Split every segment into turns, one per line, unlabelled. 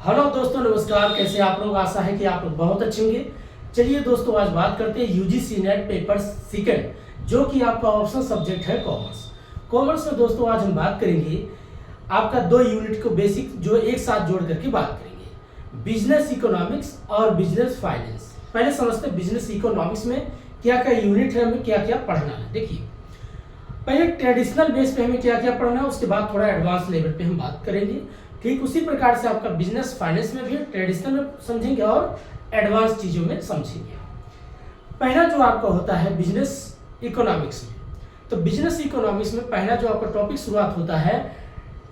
Hello दोस्तों, नमस्कार। कैसे आप लोग? आशा है कि आप लोग बहुत अच्छे होंगे। चलिए दोस्तों, आज बात करते हैं यूजीसी नेट पेपर सेकंड, जो कि आपका ऑप्शन सब्जेक्ट है कॉमर्स। कॉमर्स में दोस्तों आज हम बात करेंगे आपका 2 यूनिट को बेसिक जो एक साथ जोड़ करके बात करेंगे, बिजनेस इकोनॉमिक्स और बिजनेस फाइनेंस। पहले समझते हैं बिजनेस इकोनॉमिक्स में क्या क्या यूनिट है, हमें क्या क्या पढ़ना है। देखिए, पहले ट्रेडिशनल बेस पे हमें क्या क्या पढ़ना है, उसके बाद थोड़ा एडवांस लेवल पे हम बात करेंगे। ठीक उसी प्रकार से आपका बिजनेस फाइनेंस में भी ट्रेडिशनल में समझेंगे और एडवांस चीज़ों में समझेंगे। पहला जो आपका होता है बिजनेस इकोनॉमिक्स में, तो बिजनेस इकोनॉमिक्स में पहला जो आपका टॉपिक शुरुआत होता है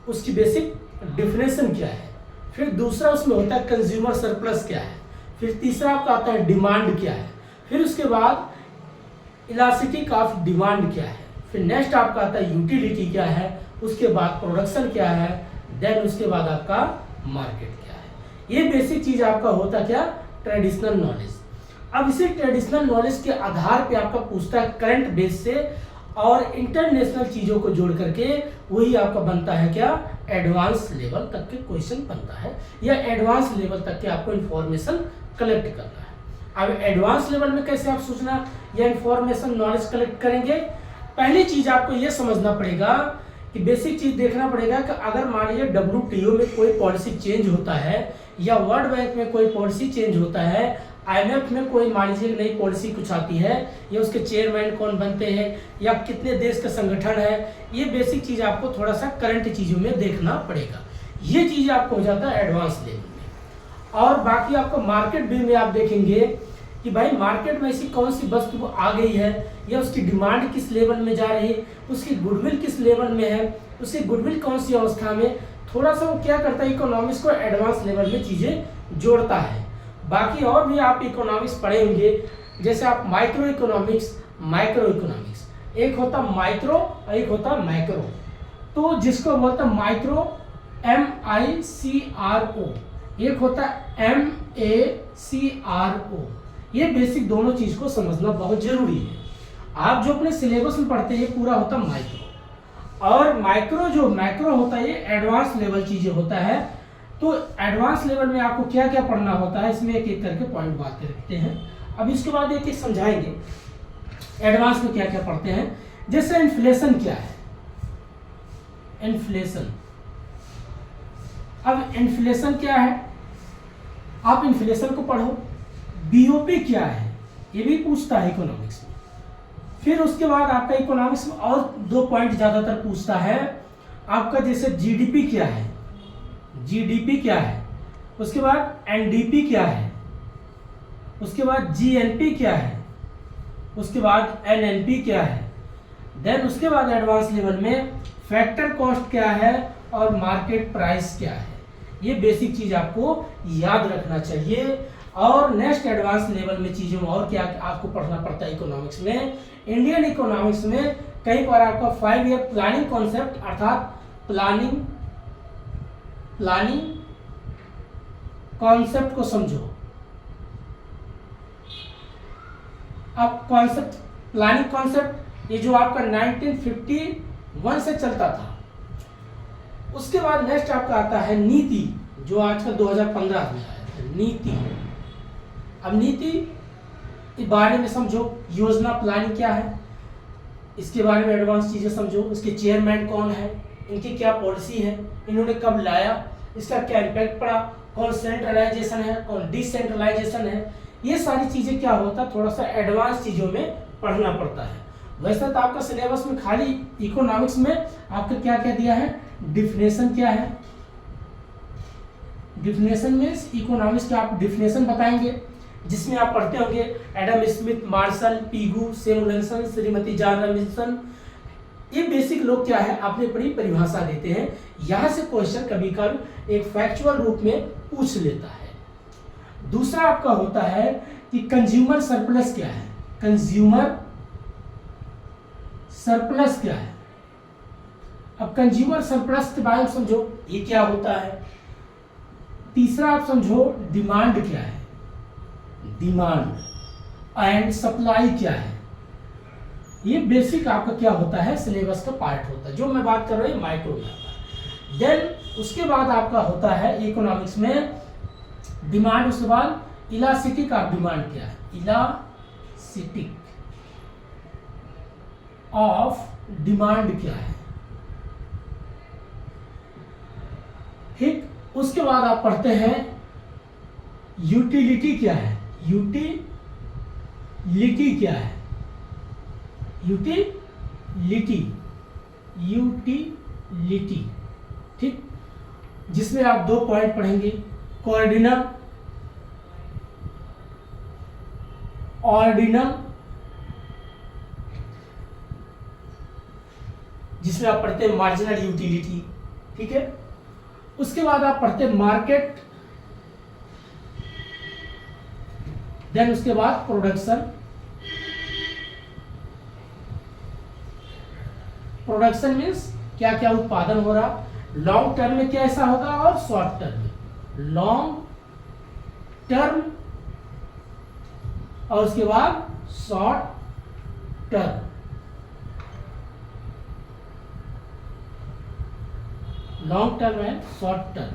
उसकी बेसिक डिफिनेशन क्या है, फिर दूसरा उसमें होता है कंज्यूमर सरप्लस क्या है, फिर तीसरा आपका आता है डिमांड क्या है, फिर उसके बाद इलास्टिसिटी ऑफ डिमांड क्या है, फिर नेक्स्ट आपका आता है यूटिलिटी क्या है, उसके बाद प्रोडक्शन क्या है, देन उसके बाद आपका मार्केट क्या है। ये बेसिक चीज आपका होता क्या, ट्रेडिशनल नॉलेज। अब इसी ट्रेडिशनल नॉलेज के आधार पे आपका पूछता है करंट बेस से और इंटरनेशनल चीजों को जोड़ करके वही आपका बनता है क्या, एडवांस लेवल तक के क्वेश्चन बनता है, या एडवांस लेवल तक के आपको इंफॉर्मेशन कलेक्ट करना है। अब एडवांस लेवल में कैसे आप सोचना या इंफॉर्मेशन नॉलेज कलेक्ट करेंगे, पहली चीज आपको यह समझना पड़ेगा कि बेसिक चीज देखना पड़ेगा कि अगर मान लीजिए WTO में कोई पॉलिसी चेंज होता है, या वर्ल्ड बैंक में कोई पॉलिसी चेंज होता है, IMF में कोई मान लीजिए नई पॉलिसी कुछ आती है, या उसके चेयरमैन कौन बनते हैं, या कितने देश का संगठन है, ये बेसिक चीज आपको थोड़ा सा करंट चीजों में देखना पड़ेगा। ये चीज आपको हो जाता है एडवांस लेवल में। और बाकी आपको मार्केट व्यू में आप देखेंगे कि भाई मार्केट में ऐसी कौन सी वस्तु आ गई है, या उसकी डिमांड किस लेवल में जा रही है, उसकी गुडविल किस लेवल में है, उसकी गुडविल कौन सी अवस्था में, थोड़ा सा वो क्या करता है इकोनॉमिक्स को एडवांस लेवल में चीजें जोड़ता है। बाकी और भी आप इकोनॉमिक्स पढ़े होंगे, जैसे आप माइक्रो इकोनॉमिक्स, माइक्रो इकोनॉमिक्स, एक होता माइक्रो एक होता मैक्रो। तो जिसको बोलता माइक्रो MICRO, एक होता MACRO। ये बेसिक दोनों चीज को समझना बहुत जरूरी है। आप जो अपने सिलेबस में पढ़ते हैं ये पूरा होता माइक्रो, और माइक्रो जो मैक्रो होता है ये एडवांस लेवल चीजें होता है। तो एडवांस लेवल में आपको क्या क्या पढ़ना होता है, इसमें एक एक करके पॉइंट बात करते हैं। अब इसके बाद एक एक समझाएंगे एडवांस में क्या क्या पढ़ते हैं। जैसे इन्फ्लेशन क्या है, इन्फ्लेशन। अब इन्फ्लेशन क्या है, आप इन्फ्लेशन को पढ़ो। BOP क्या है, ये भी पूछता है इकोनॉमिक्स में। फिर उसके बाद आपका इकोनॉमिक्स में और 2 पॉइंट ज्यादातर पूछता है आपका, जैसे GDP क्या है, GDP क्या है, उसके बाद NDP क्या है, उसके बाद GNP क्या है, उसके बाद NNP क्या है, देन उसके बाद एडवांस लेवल में फैक्टर कॉस्ट क्या है और मार्केट प्राइस क्या है। ये बेसिक चीज आपको याद रखना चाहिए। और नेक्स्ट एडवांस लेवल में चीजों में और क्या आपको पढ़ना पड़ता है इकोनॉमिक्स में, इंडियन इकोनॉमिक्स में कई बार आपका 5 ईयर प्लानिंग कॉन्सेप्ट, अर्थात प्लानिंग कॉन्सेप्ट को समझो। अब कॉन्सेप्ट, प्लानिंग कॉन्सेप्ट, ये जो आपका 1951 से चलता था। उसके बाद नेक्स्ट आपका आता है नीति, जो आजकल 2015 में आया है, नीति। अब नीति के बारे में समझो, योजना प्लानिंग क्या है, इसके बारे में एडवांस चीजें समझो। उसके चेयरमैन कौन है, इनकी क्या पॉलिसी है, इन्होंने कब लाया, इसका क्या इम्पैक्ट पड़ा, कौन सेंट्रलाइजेशन है, कौन डिसेंट्रलाइजेशन है, ये सारी चीजें क्या होता है थोड़ा सा एडवांस चीजों में पढ़ना पड़ता है। वैसे तो आपका सिलेबस में खाली इकोनॉमिक्स में आपका क्या क्या दिया है, डिफिनेशन क्या है, डिफिनेशन में इकोनॉमिक्स के आप डिफिनेशन बताएंगे, जिसमें आप पढ़ते होंगे Adam Smith, Marshall, Pigou, Samuelson, Shrimati Joan Robinson. ये बेसिक लोग क्या है अपनी अपनी परिभाषा देते हैं। यहां से क्वेश्चन कभी कभी एक फैक्चुअल रूप में पूछ लेता है। दूसरा आपका होता है कि कंज्यूमर सरप्लस क्या है, कंज्यूमर सरप्लस क्या है। अब कंज्यूमर सरप्लस के बारे में समझो, ये क्या होता है। तीसरा आप समझो डिमांड क्या है, डिमांड एंड सप्लाई क्या है। ये बेसिक आपका क्या होता है सिलेबस का पार्ट होता है। जो मैं बात कर रहा हूँ माइक्रो में आता है। देन उसके बाद आपका होता है इकोनॉमिक्स में डिमांड, उसके बाद इलास्टिक ऑफ डिमांड क्या है, इलास्टिक ऑफ डिमांड क्या है, ठीक। उसके बाद आप पढ़ते हैं यूटिलिटी क्या है, यूटिलिटी क्या है, यूटिलिटी, ठीक, जिसमें आप 2 पॉइंट पढ़ेंगे, कोऑर्डिनल, ऑर्डिनल, जिसमें आप पढ़ते हैं मार्जिनल यूटिलिटी, ठीक है। उसके बाद आप पढ़ते हैं मार्केट, देन उसके बाद प्रोडक्शन, प्रोडक्शन मीन्स क्या क्या उत्पादन हो रहा, लॉन्ग टर्म में क्या ऐसा होगा और शॉर्ट टर्म में, लॉन्ग टर्म और उसके बाद short term, long term and short term,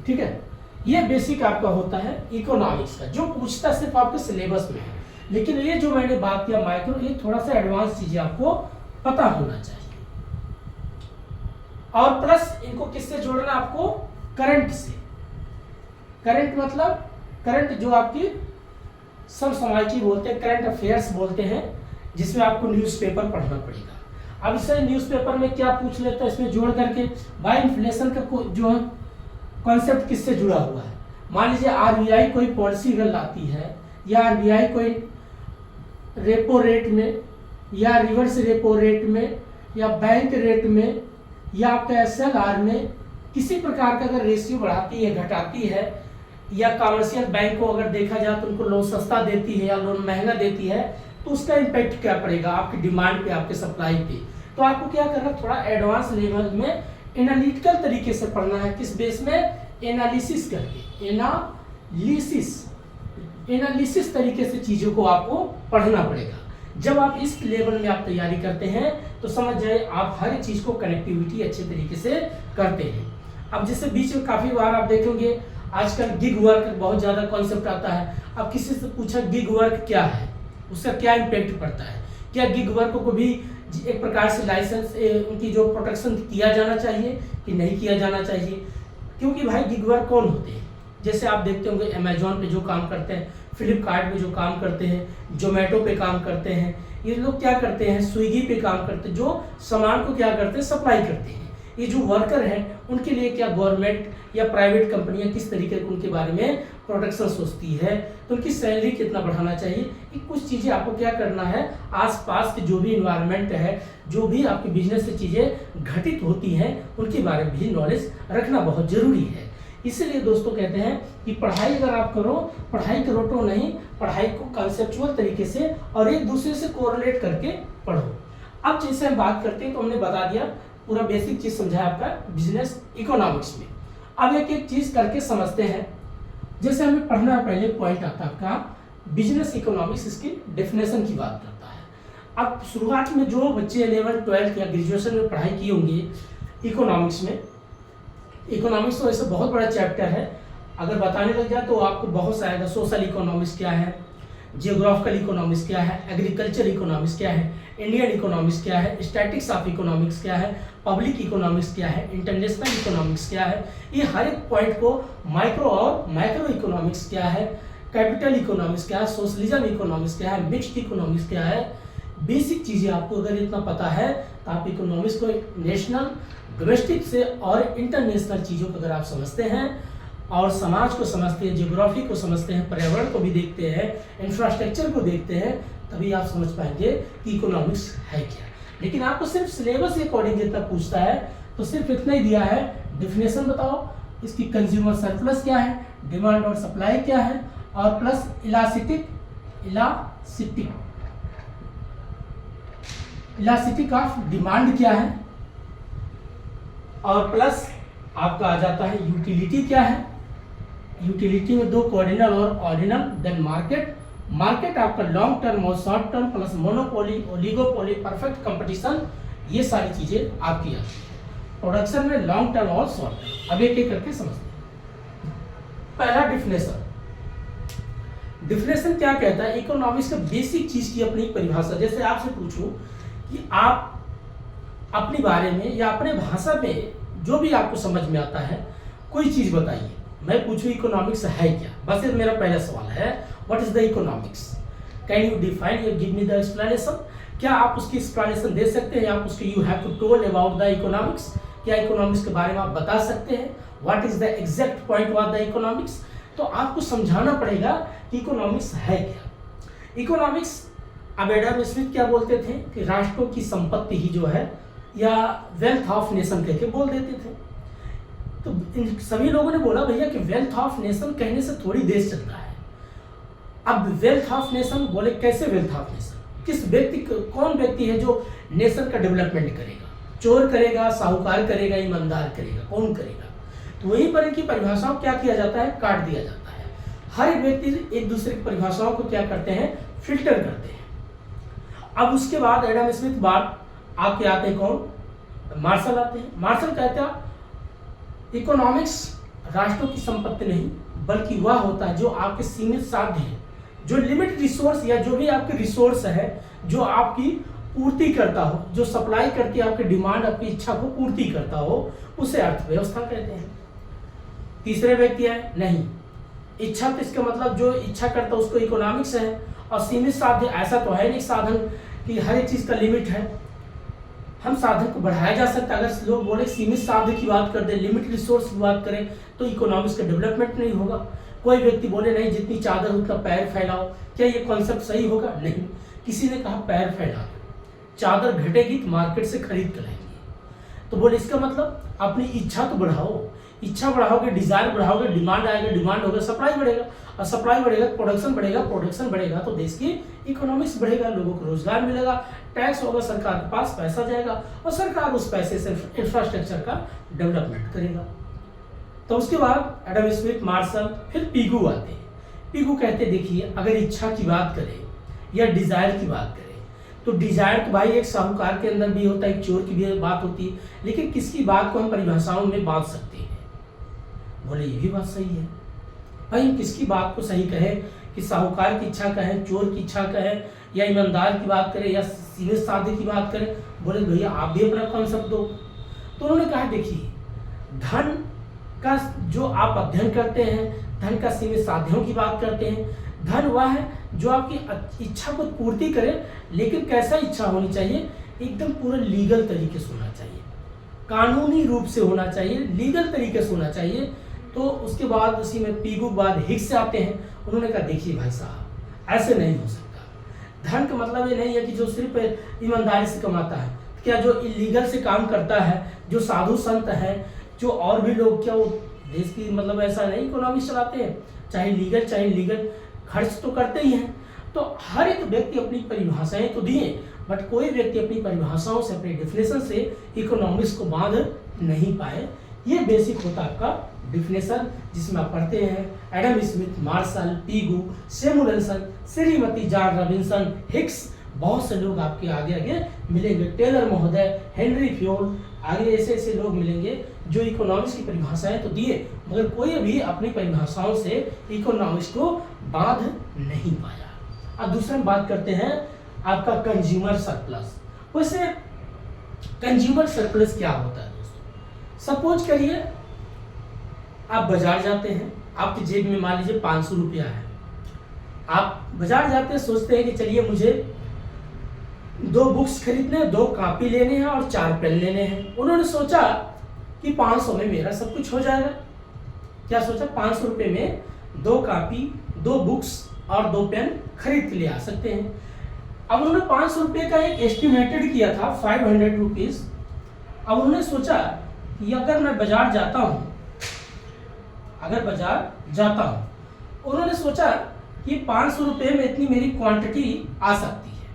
ठीक है। ये बेसिक आपका होता है इकोनॉमिक्स का, जो पूछता सिर्फ आपके सिलेबस में है। लेकिन ये जो मैंने बात किया माइक्रो, ये थोड़ा सा एडवांस चीजें आपको पता होना चाहिए। और प्लस इनको किससे जोड़ना, आपको करंट से। करंट मतलब करंट जो आपकी समसामयिकी बोलते हैं, करंट अफेयर्स बोलते हैं, जिसमें आपको न्यूज़पेपर पढ़ना पड़ेगा। अब इससे न्यूज़पेपर में क्या पूछ लेता है, इसमें जोड़ करके भाई इन्फ्लेशन का जो है कॉन्सेप्ट किससे जुड़ा हुआ है। मान लीजिए आरबीआई कोई पॉलिसी अगर लाती है, या आरबीआई कोई रेपो रेट में, या रिवर्स रेपो रेट में, या बैंक रेट में, या आपका एसएलआर में किसी प्रकार का अगर रेशियो बढ़ाती है, घटाती है, या कमर्शियल बैंक को अगर देखा जाए तो उनको लोन सस्ता देती है या लोन महंगा देती है, तो उसका इम्पैक्ट क्या पड़ेगा आपकी डिमांड पे, आपके सप्लाई पे। तो आपको क्या करना, थोड़ा एडवांस लेवल में एनालिटिकल तरीके से पढ़ना है। किस बेस में, एनालिसिस करके, एनालिसिस तरीके से चीजों को आपको पढ़ना पड़ेगा। जब आप इस लेवल में आप तैयारी करते हैं तो समझ जाए आप हर चीज को कनेक्टिविटी अच्छे तरीके से करते हैं। अब जैसे बीच में काफी बार आप देखेंगे आजकल गिग वर्क बहुत ज्यादा कॉन्सेप्ट आता है। अब किसी से पूछा गिग वर्क क्या है, उसका क्या इम्पैक्ट पड़ता है, क्या गिग वर्क को भी एक प्रकार से लाइसेंस उनकी जो प्रोटेक्शन किया जाना चाहिए कि नहीं किया जाना चाहिए। क्योंकि भाई गिग वर्क कौन होते हैं, जैसे आप देखते होंगे अमेजोन पे जो काम करते हैं, फ्लिपकार्ट पे जो काम करते हैं, जोमेटो पे काम करते हैं, ये लोग क्या करते हैं, स्विगी पे काम करते हैं, जो सामान को क्या करते हैं, सप्लाई करते हैं। ये जो वर्कर हैं उनके लिए क्या गवर्नमेंट या प्राइवेट कंपनियां किस तरीके के उनके बारे में प्रोटेक्शन सोचती है, तो उनकी सैलरी कितना बढ़ाना चाहिए, ये कुछ चीज़ें आपको क्या करना है, आसपास के जो भी इन्वायरमेंट है, जो भी आपके बिजनेस से चीज़ें घटित होती हैं, उनके बारे में भी नॉलेज रखना बहुत जरूरी है। इसीलिए दोस्तों कहते हैं कि पढ़ाई अगर आप करो, पढ़ाई करो तो नहीं, पढ़ाई को कंसेप्चुअल तरीके से और एक दूसरे से कोरिलेट करके पढ़ो। अब जैसे हम बात करते हैं तो हमने बता दिया, पूरा बेसिक चीज समझाया आपका बिजनेस इकोनॉमिक्स में। अब एक एक चीज करके समझते हैं। जैसे हमें पढ़ना पहले पॉइंट आता है आपका बिजनेस इकोनॉमिक्स, इसकी डेफिनेशन की बात करता है। अब शुरुआत में जो बच्चे 11th 12th या ग्रेजुएशन में पढ़ाई किए होंगे इकोनॉमिक्स में, इकोनॉमिक्स तो ऐसे बहुत बड़ा चैप्टर है, अगर बताने लग जाए तो आपको बहुत सा आएगा। सोशल इकोनॉमिक्स क्या है, जियोग्राफिकल इकोनॉमिक्स क्या है, एग्रीकल्चर इकोनॉमिक्स क्या है, इंडियन इकोनॉमिक्स क्या है, स्टैटिक्स ऑफ इकोनॉमिक्स क्या है, पब्लिक इकोनॉमिक्स क्या है, इंटरनेशनल इकोनॉमिक्स क्या है, ये हर एक पॉइंट को, माइक्रो और मैक्रो इकोनॉमिक्स क्या है, कैपिटल इकोनॉमिक्स क्या है, सोशलिज्म इकोनॉमिक्स क्या है, मिक्स्ड इकोनॉमिक्स क्या है, बेसिक चीज़ें आपको अगर इतना पता है तो आप इकोनॉमिक्स को नेशनल, डोमेस्टिक से और इंटरनेशनल चीज़ों को अगर आप समझते हैं और समाज को समझते हैं, जियोग्राफी को समझते हैं, पर्यावरण को भी देखते हैं, इंफ्रास्ट्रक्चर को देखते हैं, तभी आप समझ पाएंगे कि इकोनॉमिक्स है क्या। लेकिन आपको सिर्फ सिलेबस के अकॉर्डिंग जितना पूछता है तो सिर्फ इतना ही दिया है, डेफिनेशन बताओ, इसकी कंज्यूमर सरप्लस क्या है, डिमांड और सप्लाई क्या है, और प्लस इलास्टिक ऑफ डिमांड क्या है, और प्लस आपका आ जाता है यूटिलिटी क्या है। यूटिलिटी में 2 कोऑर्डिनल और ऑर्डिनल, देन मार्केट आपका लॉन्ग टर्म और short term, plus monopoly, oligopoly, perfect competition, ये सारी चीजें आपकी आती है प्रोडक्शन में, लॉन्ग टर्म और शॉर्ट टर्म। अब एक एक करके समझते हैं। पहला डिफिनेशन। डिफिनेशन क्या कहता है? इकोनॉमिक्स का बेसिक चीज की अपनी परिभाषा। जैसे आपसे पूछूं कि आप अपने बारे में या अपने भाषा में जो भी आपको समझ में आता है कोई चीज बताइए। मैं पूछूं इकोनॉमिक्स है क्या, बस ये मेरा पहला सवाल है, what is the economics? Can you define, you give me the explanation? क्या आप उसकी एक्सप्लेनेशन दे सकते हैं? आप उसके you have to talk about the economics. क्या इकोनॉमिक्स के बारे में आप बता सकते हैं? What is the exact point of the economics? तो आपको समझाना पड़ेगा कि इकोनॉमिक्स है क्या। इकोनॉमिक्स, अब एडम स्मिथ क्या बोलते थे कि राष्ट्रों की संपत्ति ही जो है, या वेल्थ ऑफ नेशन कह के बोल देते थे। तो इन सभी लोगों ने बोला भैया कि वेल्थ ऑफ नेशन कहने से थोड़ी देश चलता है। अब वेल्थ ऑफ नेशन बोले, कैसे वेल्थ ऑफ नेशन? किस व्यक्ति, कौन व्यक्ति है जो नेशन का डेवलपमेंट करेगा? चोर करेगा, साहूकार करेगा, ईमानदार करेगा, कौन करेगा? तो वहीं पर इनकी परिभाषाओं क्या किया जाता है? काट दिया जाता है। हर एक व्यक्ति एक दूसरे की परिभाषाओं को क्या करते हैं? फिल्टर करते हैं। अब उसके बाद एडम स्मिथ बाद आपके आते हैं कौन? मार्शल आते हैं। मार्शल कहते हैं इकोनॉमिक्स राष्ट्रों की संपत्ति नहीं, बल्कि वह होता है जो आपके सीमित साध्य है, जो लिमिट रिसोर्स या जो भी आपके रिसोर्स है, जो आपकी पूर्ति करता हो, जो सप्लाई करके आपके डिमांड, आपकी इच्छा को पूर्ति करता हो, उसे अर्थव्यवस्था कहते हैं। तीसरे व्यक्ति है नहीं, इच्छा तो इसका मतलब जो इच्छा करता है उसको इकोनॉमिक्स है। और सीमित साध्य, ऐसा तो है नहीं साधन कि हर एक चीज का लिमिट है, हम साधन को बढ़ाया जा सकता है। अगर लोग बोले सीमित साध्य की बात कर दे, लिमिट रिसोर्स की बात करें, तो इकोनॉमिक्स का डेवलपमेंट नहीं होगा। कोई व्यक्ति बोले नहीं जितनी चादर उतना पैर फैलाओ, क्या ये कॉन्सेप्ट सही होगा? नहीं। किसी ने कहा पैर फैला, चादर घटेगी तो मार्केट से खरीद कर लाएंगे। तो बोले इसका मतलब अपनी इच्छा तो बढ़ाओ, इच्छा बढ़ाओगे, डिजायर बढ़ाओगे, डिमांड आएगा, डिमांड होगा, सप्लाई बढ़ेगा, और सप्लाई बढ़ेगा, प्रोडक्शन बढ़ेगा, प्रोडक्शन बढ़ेगा तो देश की इकोनॉमिक्स बढ़ेगा, लोगों को रोजगार मिलेगा, टैक्स होगा, सरकार के पास पैसा जाएगा, और सरकार उस पैसे से इंफ्रास्ट्रक्चर का डेवलपमेंट करेगा। तो उसके बाद एडम स्मिथ, मार्शल, फिर पीगू आते हैं। पीगू कहते देखिए, अगर इच्छा की बात करें या डिजायर की बात करें, तो डिजायर तो भाई एक साहूकार के अंदर भी होता है, एक चोर की भी बात होती है, लेकिन किसकी बात को हम परिभाषाओं में बांध सकते हैं? बोले ये भी बात सही है भाई, हम किसकी बात को सही कहें कि साहूकार की इच्छा कहें, चोर की इच्छा कहें, या ईमानदार की बात करें, या सीमित साध्य की बात करें? बोले भैया आप भी अपना कॉन्सेप्ट दो। तो उन्होंने कहा देखिए, धन का जो आप अध्ययन करते हैं, धन का सीमित साध्यों की बात करते हैं, धन वह है जो आपकी इच्छा को पूर्ति करे, लेकिन कैसा इच्छा होनी चाहिए? एकदम पूरा लीगल तरीके से होना चाहिए, कानूनी रूप से होना चाहिए, लीगल तरीके से होना चाहिए। तो उसके बाद उसी में पीगू बाद हिक्स आते हैं। उन्होंने कहा देखिए भाई साहब, ऐसे नहीं हो सकता। धन का मतलब ये नहीं है कि जो सिर्फ ईमानदारी से कमाता है, क्या जो इलीगल से काम करता है, जो साधु संत है, जो और भी लोग, क्या वो देश की मतलब ऐसा नहीं इकोनॉमी चलाते हैं? चाहे लीगल चाहे इलीगल, खर्च तो करते ही हैं। तो हर एक व्यक्ति अपनी परिभाषाएं तो दिए, बट कोई व्यक्ति अपनी परिभाषाओं से, अपनी डेफिनेशन से इकोनॉमिक्स को बांध नहीं पाए। ये बेसिक होता है आपका डिफिनेशन, जिसमें आप पढ़ते हैं Adam Smith, Marshall, Pigou, Samuelson, Shrimati Joan Robinson, Hicks, बहुत से लोग आपके आगे आगे मिलेंगे, टेलर महोदय, हेनरी फ्योल, आगे ऐसे ऐसे लोग मिलेंगे जो इकोनॉमिक्स की परिभाषाएं तो दिए, मगर कोई भी अपनी परिभाषाओं से इकोनॉमिक्स को बांध नहीं पाया। अब दूसरा बात करते हैं आपका कंज्यूमर सरप्लस। वैसे कंज्यूमर सरप्लस क्या होता है दोस्तों? सपोज करिए आप बाजार जाते हैं, आपकी जेब में मान लीजिए 500 रुपया है। आप बाजार जाते हैं, सोचते हैं कि चलिए मुझे 2 बुक्स खरीदने हैं, 2 कॉपी लेने हैं और 4 पेन लेने हैं। उन्होंने सोचा कि 500 में मेरा सब कुछ हो जाएगा। क्या सोचा? 500 रुपये में 2 कॉपी, 2 बुक्स और 2 पेन खरीद के ले आ सकते हैं। अब उन्होंने 500 रुपये का एक एस्टिमेटेड किया था 500 रुपीज़। अब उन्होंने सोचा कि अगर मैं बाजार जाता हूँ, उन्होंने सोचा कि 500 रुपये में इतनी मेरी क्वांटिटी आ सकती है,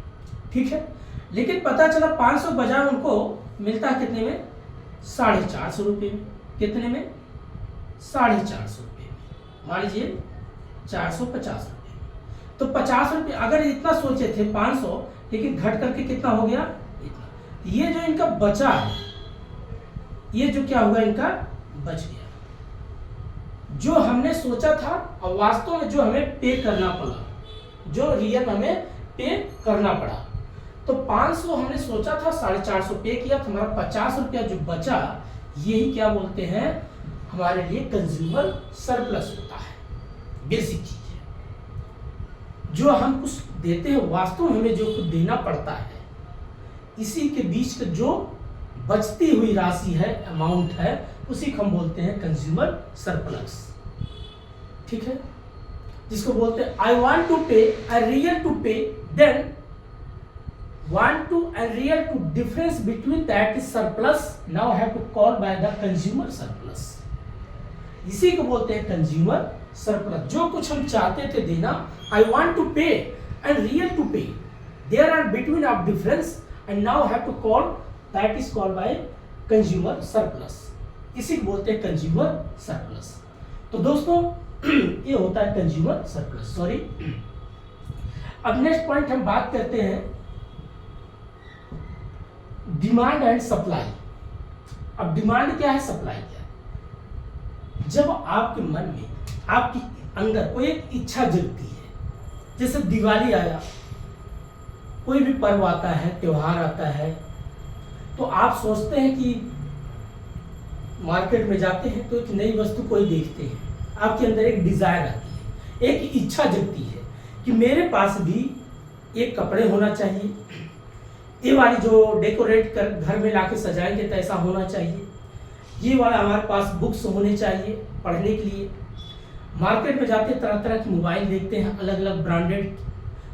ठीक है। लेकिन पता चला 500 बाजार उनको मिलता है कितने में? 450 रुपये में। कितने में? 450 रुपये में। मान लीजिए 450 रुपये में। तो 50 रुपये, अगर इतना सोचे थे 500, लेकिन घट करके कितना हो गया? इतना। ये जो इनका बचा है, ये जो क्या हुआ, इनका बच गया। जो हमने सोचा था और वास्तव में जो हमें पे करना पड़ा, जो रियल हमें पे करना पड़ा, तो 500 हमने सोचा था, 450 पे किया, तो हमारा 50 रुपया जो बचा, यही क्या बोलते हैं, हमारे लिए कंज्यूमर सरप्लस होता है। बेसिक चीज है, जो हम कुछ देते हैं वास्तव में हमें जो कुछ देना पड़ता है, इसी के बीच का जो बचती हुई राशि है, अमाउंट है, उसी को हम बोलते हैं कंज्यूमर सरप्लस। ठीक है, जिसको बोलते हैं आई वांट टू पे, आई रियल टू पे, then want to and real to difference between that is surplus, now have to call by the consumer surplus। इसी को बोलते हैं कंज्यूमर सरप्लस। जो कुछ हम चाहते थे देना, I want to pay and real to pay, there are between of difference and now have to call, that is called by consumer surplus। इसी को बोलते हैं कंज्यूमर सरप्लस। तो दोस्तों ये होता है कंज्यूमर सरप्लस। सॉरी, अब नेक्स्ट पॉइंट हम बात करते हैं डिमांड एंड सप्लाई। अब डिमांड क्या है, सप्लाई क्या है? जब आपके मन में, आपके अंदर कोई एक इच्छा जगती है, जैसे दिवाली आया, कोई भी पर्व आता है, त्योहार आता है, तो आप सोचते हैं कि मार्केट में जाते हैं तो एक नई वस्तु कोई देखते हैं, आपके अंदर एक डिजायर आती है, एक इच्छा जगती है कि मेरे पास भी एक कपड़े होना चाहिए, ये वाली जो डेकोरेट कर घर में लाके सजाएंगे तो ऐसा होना चाहिए, ये वाला हमारे पास बुक्स होने चाहिए पढ़ने के लिए। मार्केट में जाते तरह तरह की मोबाइल देखते हैं, अलग अलग ब्रांडेड,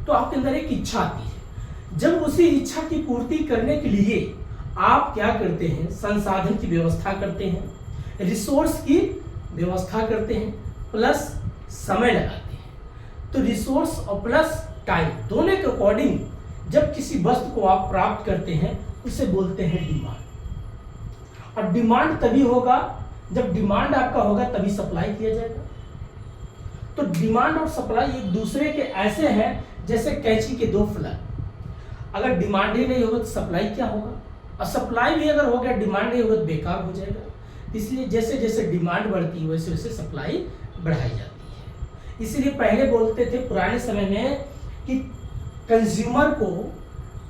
तो आपके अंदर एक इच्छा आती है। जब उसी इच्छा की पूर्ति करने के लिए आप क्या करते हैं, संसाधन की व्यवस्था करते हैं, रिसोर्स की व्यवस्था करते हैं, प्लस समय लगाते हैं। तो रिसोर्स और प्लस टाइम दोनों के अकॉर्डिंग जब किसी वस्तु को आप प्राप्त करते हैं, उसे बोलते हैं डिमांड। और डिमांड तभी होगा जब डिमांड आपका होगा, तभी सप्लाई किया जाएगा। तो डिमांड और सप्लाई एक दूसरे के ऐसे हैं जैसे कैंची के दो फ्लैग। अगर डिमांड ही नहीं होगा तो सप्लाई क्या होगा, और सप्लाई भी अगर हो गया, डिमांड नहीं होगा तो बेकार हो जाएगा। इसलिए जैसे जैसे डिमांड बढ़ती है वैसे वैसे सप्लाई बढ़ाई जाती है। इसलिए पहले बोलते थे पुराने समय में कि कंज्यूमर को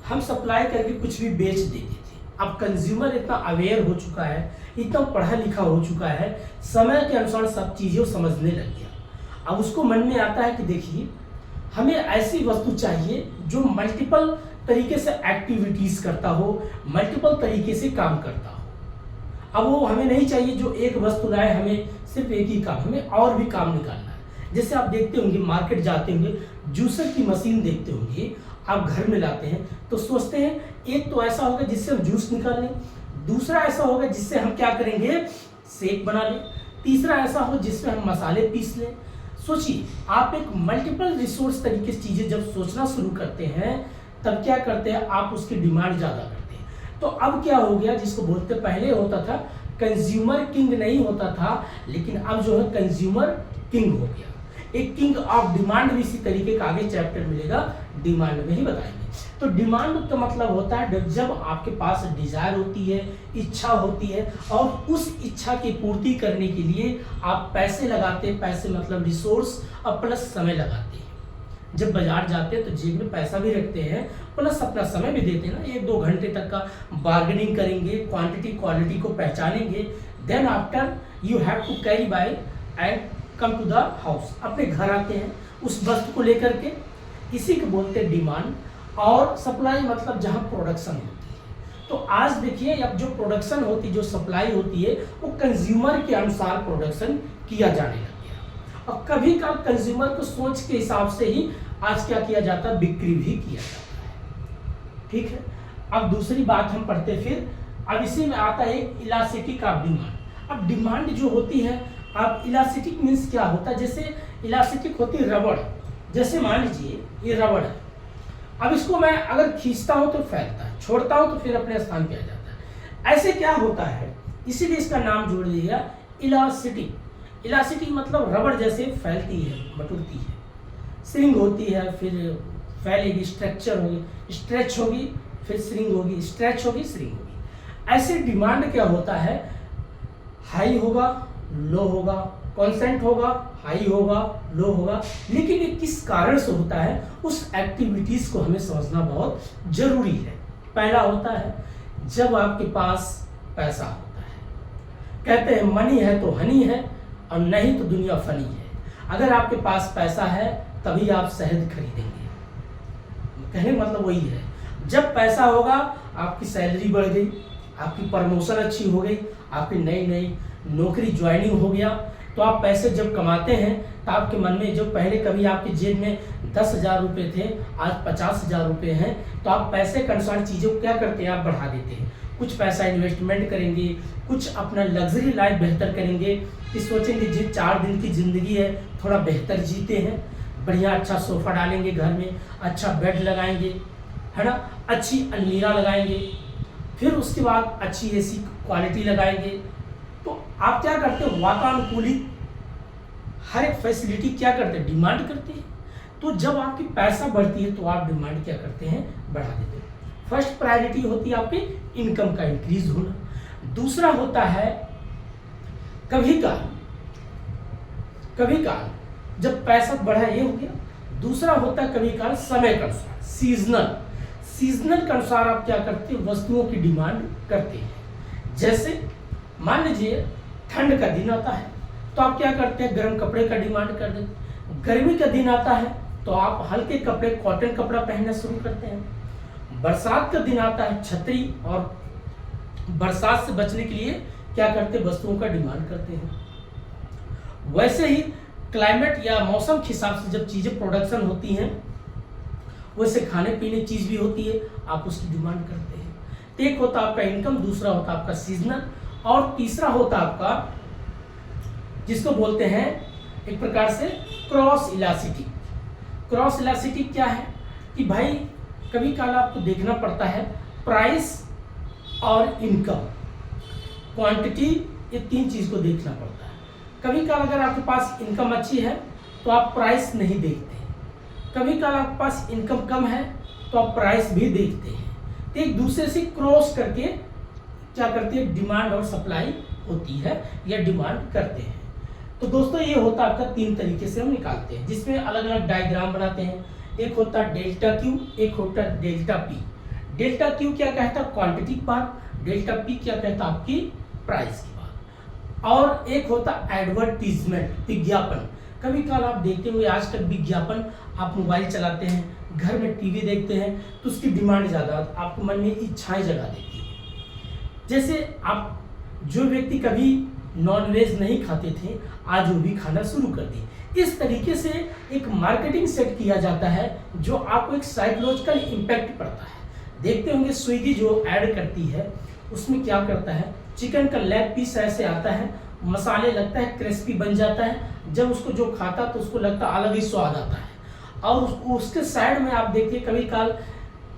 हम सप्लाई करके कुछ भी बेच देते थे। अब कंज्यूमर इतना अवेयर हो चुका है, इतना पढ़ा लिखा हो चुका है, समय के अनुसार सब चीज़ें समझने लग गया। अब उसको मन में आता है कि देखिए हमें ऐसी वस्तु चाहिए जो मल्टीपल तरीके से एक्टिविटीज़ करता हो, मल्टीपल तरीके से काम करता हो। अब वो हमें नहीं चाहिए जो एक वस्तु लाए, हमें सिर्फ एक ही काम, हमें और भी काम निकालना है। जैसे आप देखते होंगे, मार्केट जाते होंगे, जूसर की मशीन देखते होंगे, आप घर में लाते हैं तो सोचते हैं एक तो ऐसा होगा जिससे हम जूस निकाल लें, दूसरा ऐसा होगा जिससे हम क्या करेंगे, शेक बना लें, तीसरा ऐसा हो जिसमें हम मसाले पीस लें। सोचिए, आप एक मल्टीपल रिसोर्स तरीके से चीज़ें जब सोचना शुरू करते हैं, तब क्या करते हैं, आप उसकी डिमांड ज़्यादा करते हैं। तो अब क्या हो गया, जिसको बोलते पहले होता था कंज्यूमर किंग नहीं होता था, लेकिन अब जो है कंज्यूमर किंग हो गया। एक किंग ऑफ डिमांड भी इसी तरीके का आगे चैप्टर मिलेगा, डिमांड में ही बताएंगे। तो डिमांड का मतलब होता है जब आपके पास डिजायर होती है, इच्छा होती है, और उस इच्छा की पूर्ति करने के लिए आप पैसे लगाते हैं, पैसे मतलब रिसोर्स और प्लस समय लगाते हैं। जब बाजार जाते हैं तो जेब में पैसा भी रखते हैं, प्लस अपना समय भी देते हैं ना, 1-2 घंटे तक का बार्गेनिंग करेंगे, क्वांटिटी क्वालिटी को पहचानेंगे, then after you have to carry buy and come to the house, अपने घर आते हैं उस वस्तु को लेकर के। इसी को बोलते हैं डिमांड। और सप्लाई मतलब जहां प्रोडक्शन होती है। तो आज देखिए, अब जो प्रोडक्शन होती है, जो सप्लाई होती है, वो कंज्यूमर के अनुसार प्रोडक्शन किया जाने लग गया। और कभी कभी कंज्यूमर को सोच के हिसाब से ही आज क्या किया जाता है, बिक्री भी किया जाता है। ठीक है, अब दूसरी बात हम पढ़ते फिर। अब इसी में आता है इलास्टिक ऑफ डिमांड। अब डिमांड जो होती है, अब इलास्टिक मीन्स क्या होता है, जैसे इलास्टिक होती है रबड़। जैसे मान लीजिए ये रबड़ है, अब इसको मैं अगर खींचता हूं तो फैलता है, छोड़ता हूं तो फिर अपने स्थान पे आ जाता है। ऐसे क्या होता है, इसीलिए इसका नाम जोड़ दिया इलास्टिक। इलास्टिक मतलब रबड़ जैसे फैलती है, बटुरती है, स्प्रिंग होती है, फिर फैलेगी, स्ट्रक्चर होगी, स्ट्रेच होगी, फिर श्रिंक होगी, स्ट्रेच होगी, श्रिंक होगी। ऐसे डिमांड क्या होता है, हाई होगा, लो होगा, कॉन्स्टेंट होगा, हाई होगा, लो होगा, लेकिन ये किस कारण से होता है उस एक्टिविटीज को हमें समझना बहुत जरूरी है। पहला होता है जब आपके पास पैसा होता है, कहते हैं मनी है तो हनी है और नहीं तो दुनिया फनी है। अगर आपके पास पैसा है तभी आप शहद खरीदेंगे, कहने मतलब वही है। जब पैसा होगा आपकी सैलरी बढ़ गई, आपकी प्रमोशन अच्छी हो गई, आपकी नई नई नौकरी ज्वाइनिंग हो गया, तो आप पैसे जब कमाते हैं तो आपके मन में जो पहले कभी आपके जेब में 10,000 रुपये थे, आज 50,000 रुपये हैं, तो आप पैसे के अनुसार चीज़ों को क्या करते हैं, आप बढ़ा देते हैं। कुछ पैसा इन्वेस्टमेंट करेंगे, कुछ अपना लग्जरी लाइफ बेहतर करेंगे, कि सोचेंगे जी 4 दिन की ज़िंदगी है, थोड़ा बेहतर जीते हैं, बढ़िया अच्छा सोफ़ा डालेंगे घर में, अच्छा बेड लगाएंगे, है ना, अच्छी अलमीरा लगाएंगे, फिर उसके बाद अच्छी एसी क्वालिटी लगाएंगे। तो आप क्या करते हैं, वातानुकूलित हर एक फैसिलिटी क्या करते हैं, डिमांड करते हैं। तो जब आपकी पैसा बढ़ती है तो आप डिमांड क्या करते हैं, बढ़ा देते हैं। फर्स्ट प्रायोरिटी होती है आपकी इनकम का इंक्रीज होना। दूसरा होता है कभी काल जब पैसा बढ़ा, ये हो गया। दूसरा होता है कभी काल समय के अनुसार, सीजनल के अनुसार आप क्या करते हैं, वस्तुओं की डिमांड करते हैं। जैसे मान लीजिए ठंड का दिन आता है तो आप क्या करते हैं, गर्म कपड़े का डिमांड कर देते हैं। गर्मी का दिन आता है तो आप हल्के कपड़े, कॉटन कपड़ा पहनना शुरू करते हैं। बरसात का दिन आता है, छतरी और बरसात से बचने के लिए क्या करते हैं, वस्तुओं का डिमांड करते हैं। वैसे ही क्लाइमेट या मौसम के हिसाब से जब चीज़ें प्रोडक्शन होती हैं, वैसे खाने पीने चीज़ भी होती है, आप उसकी डिमांड करते हैं। तो एक होता आपका इनकम, दूसरा होता आपका सीजनल, और तीसरा होता आपका जिसको बोलते हैं एक प्रकार से क्रॉस इलास्टिसिटी। क्रॉस इलास्टिसिटी क्या है कि भाई कभी काल आपको देखना पड़ता है प्राइस और इनकम, क्वांटिटी, ये 3 चीज़ को देखना पड़ता है। कभी काल अगर आपके पास इनकम अच्छी है तो आप प्राइस नहीं देखते, कभी काल आपके पास इनकम कम है तो आप प्राइस भी देखते हैं। तो एक दूसरे से क्रॉस करके क्या करते हैं, डिमांड और सप्लाई होती है या डिमांड करते हैं। तो दोस्तों ये होता है आपका 3 तरीके से हम निकालते हैं, जिसमें अलग अलग डायग्राम बनाते हैं। एक होता है डेल्टा क्यू, एक होता है डेल्टा पी। डेल्टा क्यू क्या कहता है, क्वांटिटी की बात, डेल्टा पी क्या कहता है, आपकी प्राइस की बात। और एक होता है एडवर्टीजमेंट, विज्ञापन। कभी काल आप देखते हुए आज तक विज्ञापन, आप मोबाइल चलाते हैं, घर में टीवी देखते हैं, तो उसकी डिमांड ज़्यादा, आपके मन में इच्छाएं जगा देती है। जैसे आप जो व्यक्ति कभी नॉनवेज नहीं खाते थे, आज वो भी खाना शुरू कर दिए। इस तरीके से एक मार्केटिंग सेट किया जाता है जो आपको एक साइकोलॉजिकल इम्पैक्ट पड़ता है। देखते होंगे स्विगी जो ऐड करती है उसमें क्या करता है, चिकन का लेग पीस ऐसे आता है, मसाले लगता है, क्रिस्पी बन जाता है, जब उसको जो खाता तो उसको लगता अलग ही स्वाद आता है। और उसके साइड में आप देखिए कभी काल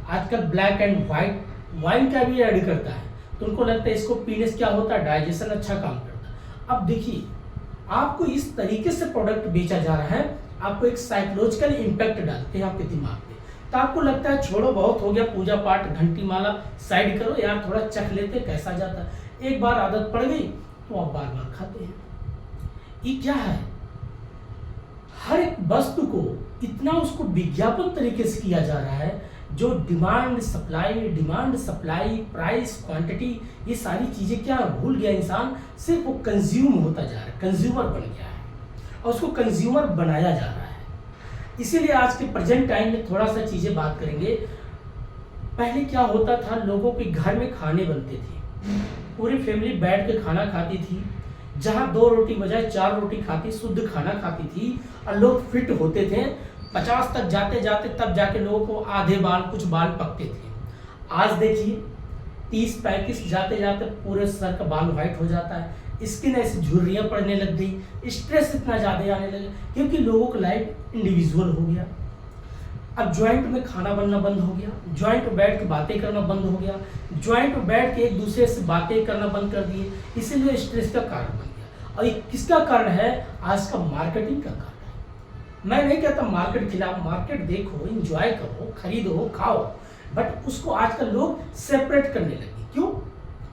आजकल ब्लैक एंड वाइट वाइन का भी ऐड करता है, तो उनको लगता है इसको पीने से क्या होता है, डाइजेशन अच्छा काम करता है। अब देखिए आपको इस तरीके से प्रोडक्ट बेचा जा रहा है, आपको एक साइकोलॉजिकल इम्पैक्ट डालते हैं आपके दिमाग पे, तो आपको लगता है छोड़ो बहुत हो गया पूजा पाठ घंटी माला, साइड करो यार, थोड़ा चख लेते कैसा जाता है। एक बार आदत पड़ गई तो आप बार बार खाते हैं। ये क्या है, हर एक वस्तु को इतना उसको विज्ञापन तरीके से किया जा रहा है, जो डिमांड सप्लाई, प्राइस, क्वांटिटी, ये सारी चीज़ें क्या भूल गया इंसान, सिर्फ वो कंज्यूम होता जा रहा है, कंज्यूमर बन गया है और उसको कंज्यूमर बनाया जा रहा है। इसीलिए आज के प्रेजेंट टाइम में थोड़ा सा चीज़ें बात करेंगे। पहले क्या होता था, लोगों के घर में खाने बनते थे, पूरी फैमिली बैठ के खाना खाती थी, जहाँ 2 रोटी बजाय 4 रोटी खाती, शुद्ध खाना खाती थी और लोग फिट होते थे। 50 तक जाते जाते तब जाके लोगों को आधे बाल, कुछ बाल पकते थे। आज देखिए 30-35 जाते जाते पूरे सर का बाल व्हाइट हो जाता है, स्किन ऐसी झुर्रियाँ पड़ने लग गई, स्ट्रेस इतना ज़्यादा आने लगा क्योंकि लोगों का लाइफ इंडिविजुअल हो गया। अब ज्वाइंट में खाना बनना बंद हो गया, ज्वाइंट में बैठ के बातें करना बंद हो गया, ज्वाइंट में बैठ के एक दूसरे से बातें करना बंद कर दिए, इसीलिए स्ट्रेस का कारण बन गया। और ये किसका कारण है, आज का मार्केटिंग का कारण है। मैं नहीं कहता मार्केट खिलाफ, मार्केट देखो, एंजॉय करो, खरीदो, खाओ, बट उसको आजकल लोग सेपरेट करने लगे। क्यों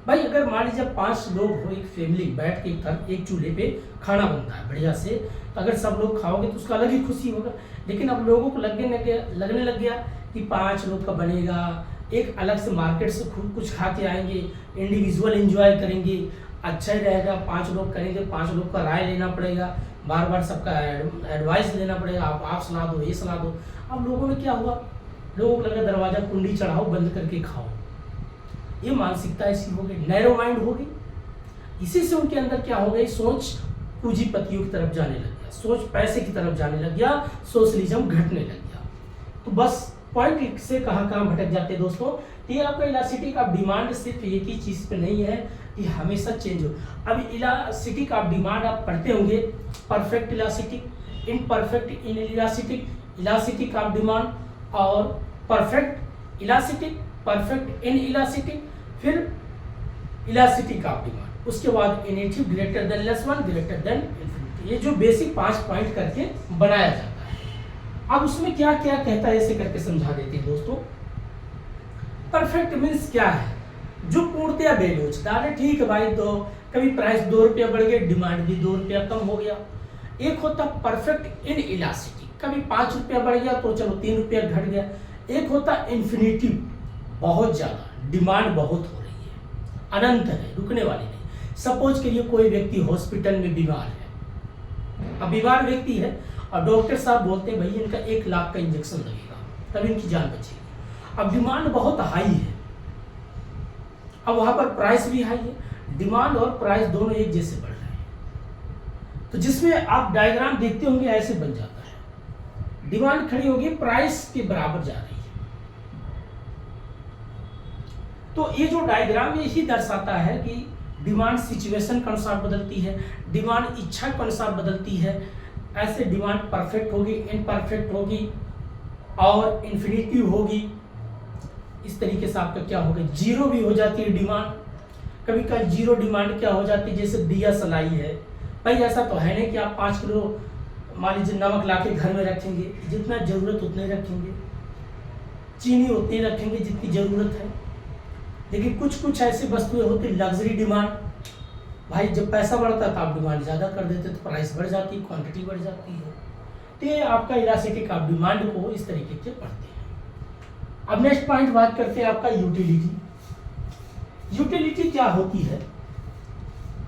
भाई, अगर मान लीजिए 5 लोग हो, एक फैमिली बैठ के एक चूल्हे पे खाना बनता है बढ़िया से, तो अगर सब लोग खाओगे तो उसका अलग ही खुशी होगा। लेकिन अब लोगों को लगने लग गया कि 5 लोग का बनेगा, एक अलग से मार्केट से खुद कुछ खा के आएंगे, इंडिविजुअल एंजॉय करेंगे, अच्छा ही रहेगा। 5 लोग करेंगे, 5 लोग का राय लेना पड़ेगा, बार बार सबका एडवाइस लेना पड़ेगा, आप सलाह दो, ये सलाह दो। अब लोगों में क्या हुआ, लोगों को लगा दरवाजा कुंडी चढ़ाओ, बंद करके खाओ। ये मानसिकता ऐसी हो गई, नैरो माइंड हो गई। इसी से उनके अंदर क्या हो गई, सोच पूंजीपतियों की तरफ जाने लग गया, सोच पैसे की तरफ जाने लग गया, सोशलिज्म घटने लग गया। तो बस पॉइंट से कहाँ भटक जाते हैं दोस्तों। ये आपका इलास्टिसिटी का डिमांड सिर्फ एक ही चीज पे नहीं है कि हमेशा चेंज हो। अब इलास्टिसिटी का डिमांड आप पढ़ते होंगे, perfect elastic, imperfect elastic, elasticity का डिमांड और perfect elastic, perfect inelastic, फिर इलास्टिसिटी का डिमांड, उसके बाद negative greater than less one, greater than infinity. ये जो बेसिक 5 पॉइंट करके बनाया जाता है। अब उसमें क्या क्या कहता है ऐसे करके समझा देते हैं दोस्तों। परफेक्ट मीन्स क्या है, जो पूर्णतया बेलोचदार है। ठीक है भाई, तो कभी प्राइस 2 रुपया बढ़ गया, डिमांड भी 2 रुपया कम हो गया। एक होता परफेक्ट इन इलास्टिसिटी, कभी 5 रुपया बढ़ गया तो चलो 3 रुपया घट गया। एक होता इन्फिनिटी, बहुत ज्यादा डिमांड बहुत हो रही है, अनंत है, रुकने वाली नहीं। सपोज के लिए कोई व्यक्ति हॉस्पिटल में बीमार है, अब बीमार व्यक्ति है और डॉक्टर साहब बोलते हैं भाई इनका 1 लाख का इंजेक्शन लगेगा तब इनकी जान बचेगी। अब डिमांड बहुत हाई है, अब वहां पर प्राइस भी हाई है, डिमांड और प्राइस दोनों एक जैसे बढ़ रहे हैं। तो जिसमें आप डायग्राम देखते होंगे ऐसे बन जाता है, डिमांड खड़ी होगी, प्राइस के बराबर जा रही है। तो ये जो डायग्राम यही दर्शाता है कि डिमांड सिचुएशन के अनुसार बदलती है, डिमांड इच्छा के अनुसार बदलती है। ऐसे डिमांड परफेक्ट होगी, इनपरफेक्ट होगी और इन्फिनिटी होगी। इस तरीके से आपका क्या होगा, जीरो भी हो जाती है डिमांड। कभी कभी जीरो डिमांड क्या हो जाती है, जैसे दिया सलाई है। भाई ऐसा तो है नहीं कि आप 5 किलो मान लीजिए नमक ला के घर में रखेंगे, जितना जरूरत उतने रखेंगे, चीनी उतनी रखेंगे जितनी जरूरत है। लेकिन कुछ ऐसी वस्तुएं होती लग्जरी डिमांड, भाई जब पैसा बढ़ता है तो आप डिमांड ज़्यादा कर देते तो प्राइस बढ़ जाती है, क्वांटिटी बढ़ जाती है। तो ये आपका इलास्टिसिटी का डिमांड को इस तरीके से पढ़ते हैं। अब नेक्स्ट पॉइंट बात करते हैं आपका यूटिलिटी। यूटिलिटी क्या होती है,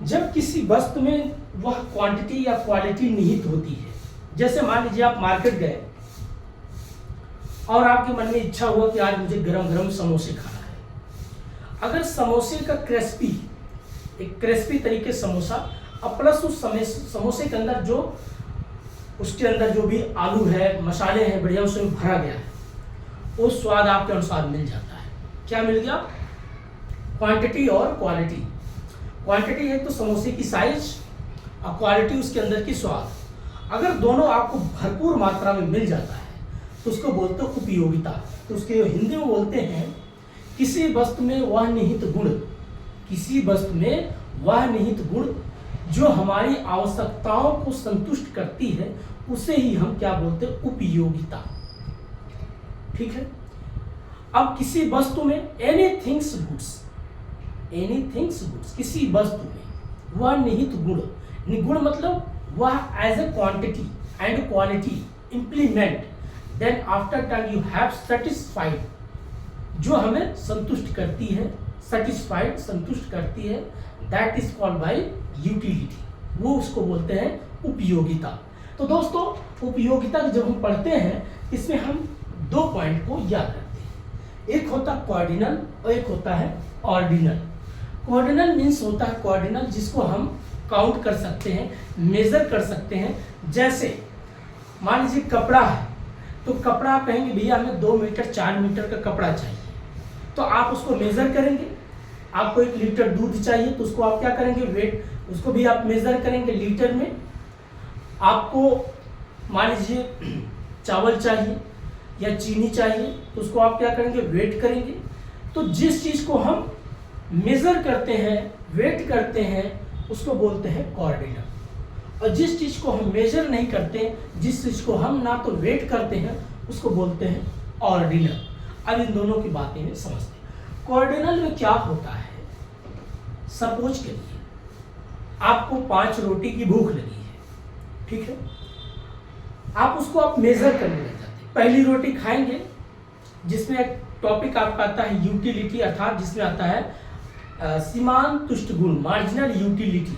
जब किसी वस्तु में वह क्वांटिटी या क्वालिटी निहित होती है। जैसे मान लीजिए आप मार्केट गए और आपके मन में इच्छा हुआ कि आज मुझे गरम गरम समोसे खाना है। अगर समोसे का एक क्रिस्पी तरीके समोसा और प्लस उस समोसे के अंदर उसके अंदर जो भी आलू है, मसाले हैं बढ़िया उसमें भरा गया है, वो स्वाद आपके अनुसार मिल जाता है। क्या मिल गया, क्वांटिटी और क्वालिटी। क्वांटिटी है तो समोसे की साइज और क्वालिटी उसके अंदर की स्वाद। अगर दोनों आपको भरपूर मात्रा में मिल जाता है तो उसको बोलते हैं उपयोगिता। तो उसके हिंदी में बोलते हैं किसी वस्तु में वह निहित गुण, किसी वस्तु में वह निहित गुण जो हमारी आवश्यकताओं को संतुष्ट करती है उसे ही हम क्या बोलते हैं, उपयोगिता। ठीक है। अब किसी वस्तु में एनीथिंग्स गुड्स, किसी वस्तु में वह निहित गुण, गुण मतलब वह as a quantity and quality implement then after time you have satisfied, जो हमें संतुष्ट करती है, सेटिस्फाइड संतुष्ट करती है, that is called by utility. वो उसको बोलते हैं उपयोगिता। तो दोस्तों उपयोगिता जब हम पढ़ते हैं इसमें हम 2 पॉइंट को याद रखते हैं, एक होता है कॉर्डिनल और एक होता है ऑर्डिनल। कॉर्डिनल मीन्स होता है कॉर्डिनल जिसको हम काउंट कर सकते हैं, मेजर कर सकते हैं। जैसे मान लीजिए कपड़ा है तो कपड़ा आप कहेंगे भैया हमें 2 मीटर 4 मीटर का कपड़ा चाहिए, तो आप उसको मेजर करेंगे। आपको 1 लीटर दूध चाहिए तो उसको आप क्या करेंगे, वेट, उसको भी आप मेजर करेंगे लीटर में। आपको मान लीजिए चावल चाहिए या चीनी चाहिए तो उसको आप क्या करेंगे, वेट करेंगे। तो जिस चीज को हम मेजर करते हैं, वेट करते हैं, उसको बोलते हैं कॉर्डिनल। और जिस चीज को हम मेजर नहीं करते, जिस चीज को हम ना तो वेट करते हैं, उसको बोलते हैं ऑर्डिनल। अब इन दोनों की बातें में समझते हैं। कॉर्डिनल में क्या होता है, सपोज करिए आपको 5 रोटी की भूख लगी है, ठीक है, आप उसको आप मेजर करने लग जाते हैं। पहली रोटी खाएंगे जिसमें एक टॉपिक आपका आता है यूटिलिटी, अर्थात जिसमें आता है सीमांत तुष्ट गुण, मार्जिनल यूटिलिटी,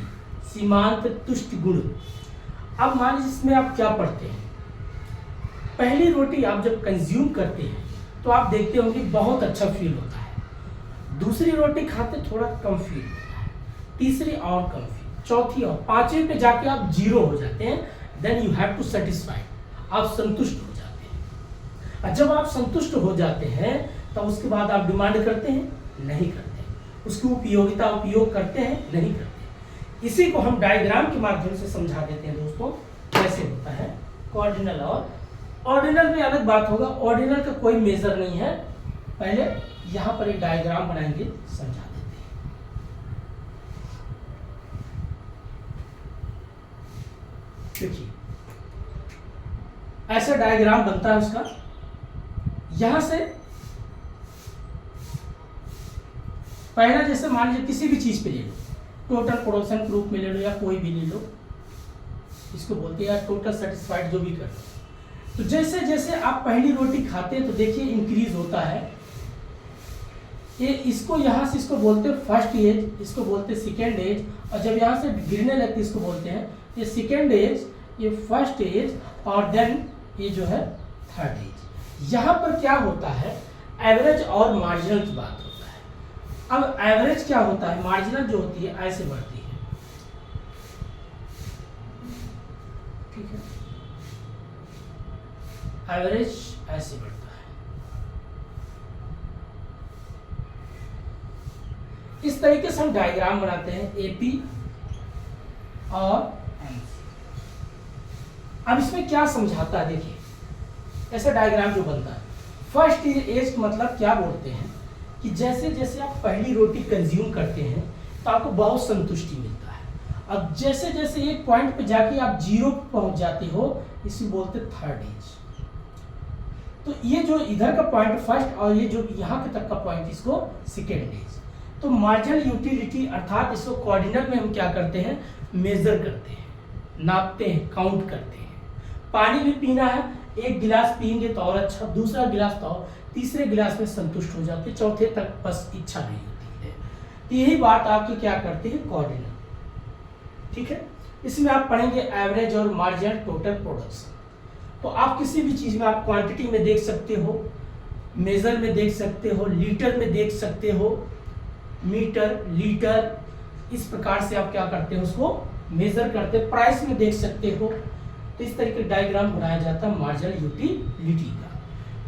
सीमांत तुष्ट गुण। अब मान लीजिए इसमें आप क्या पढ़ते हैं, पहली रोटी आप जब कंज्यूम करते हैं तो आप देखते होंगे बहुत अच्छा फील होता है, दूसरी रोटी खाते थोड़ा कम फील होता है, तीसरी और कम फील, चौथी और पांचवी पे जाके आप 0 हो जाते हैं। Then you have to satisfy, आप संतुष्ट हो जाते हैं। और जब आप संतुष्ट हो जाते हैं तब उसके बाद आप डिमांड करते हैं, नहीं करते, उसकी उपयोगिता उपयोग करते हैं, नहीं करते। इसी को हम डायग्राम के माध्यम से समझा देते हैं दोस्तों, कैसे होता है कॉर्डिनल और ऑर्डिनल में अलग बात होगा। ऑर्डिनल का कोई मेजर नहीं है, पहले यहां पर एक डायग्राम बनाएंगे, समझा देते हैं। देखिए ऐसा डायग्राम बनता है उसका, यहां से पहला जैसे मान लीजिए किसी भी चीज पे ले लो, टोटल प्रोडक्शन के रूप में ले लो या कोई भी ले लो, इसको बोलते हैं टोटल सेटिस्फाइड, जो भी कर लो। तो जैसे जैसे आप पहली रोटी खाते हैं तो देखिए इंक्रीज होता है, ये इसको यहाँ से इसको बोलते हैं फर्स्ट एज, इसको बोलते हैं सेकेंड एज, और जब यहाँ से गिरने लगती है इसको बोलते हैं ये सेकेंड एज, ये फर्स्ट एज, और देन ये जो है थर्ड एज। यहाँ पर क्या होता है, एवरेज और मार्जिनल की बात होता है। अब एवरेज क्या होता है, मार्जिनल जो होती है ऐसे बढ़ती है, ठीक है, एवरेज ऐसे बढ़ता है। इस तरीके से हम डायग्राम बनाते हैं एपी और एमसी। अब इसमें क्या समझाता है, देखिए ऐसा डायग्राम जो बनता है, फर्स्ट एज मतलब क्या बोलते हैं कि जैसे जैसे आप पहली रोटी कंज्यूम करते हैं तो आपको बहुत संतुष्टि मिलता है। अब जैसे जैसे एक पॉइंट पे जाके आप 0 पहुंच जाते हो, इसे बोलते थर्ड एज। तो ये जो इधर का पॉइंट फर्स्ट और ये जो यहाँ के तक का पॉइंट, इसको सेकेंड एज। तो मार्जिनल यूटिलिटी अर्थात इसको कोऑर्डिनल में हम क्या करते हैं, मेजर करते हैं, नापते हैं, काउंट करते हैं। पानी भी पीना है, एक गिलास पियेंगे तो और अच्छा, दूसरा गिलास तो और, तीसरे गिलास में संतुष्ट हो जाते, चौथे तक बस इच्छा नहीं होती है। तो यही बात आपकी क्या करती है, कोऑर्डिनल, ठीक है। इसमें आप पढ़ेंगे एवरेज और मार्जिनल टोटल प्रोडक्शन। तो आप किसी भी चीज में आप क्वांटिटी में देख सकते हो, मेजर में देख सकते हो, लीटर में देख सकते हो, मीटर, लीटर, इस प्रकार से आप क्या करते हो, उसको मेजर करते, प्राइस में देख सकते हो। तो इस तरीके का डायग्राम बनाया जाता है मार्जिनल यूटिलिटी का।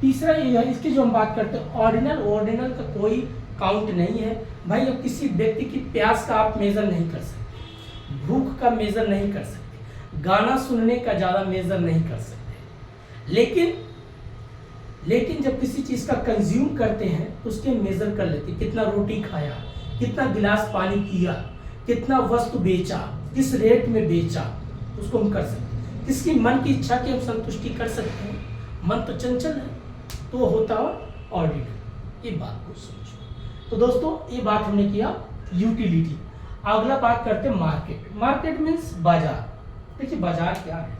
तीसरा ये है, इसकी जो हम बात करते हैं ऑर्डिनल, ऑर्डिनल का कोई काउंट नहीं है भाई। अब किसी व्यक्ति की प्यास का आप मेजर नहीं कर सकते, भूख का मेजर नहीं कर सकते, गाना सुनने का ज़्यादा मेजर नहीं कर सकते, लेकिन जब किसी चीज का कंज्यूम करते हैं तो उसके मेजर कर लेते, कितना रोटी खाया, कितना गिलास पानी पिया, कितना वस्तु बेचा, किस रेट में बेचा, उसको हम कर सकते हैं। किसकी मन की इच्छा की हम संतुष्टि कर सकते हैं, मन तो चंचल है, तो वो होता है ऑर्डिनल। ये बात को समझो। तो दोस्तों ये बात हमने किया यूटिलिटी। अगला बात करते हैं मार्केट। मार्केट मीन्स बाजार। देखिए बाजार क्या है,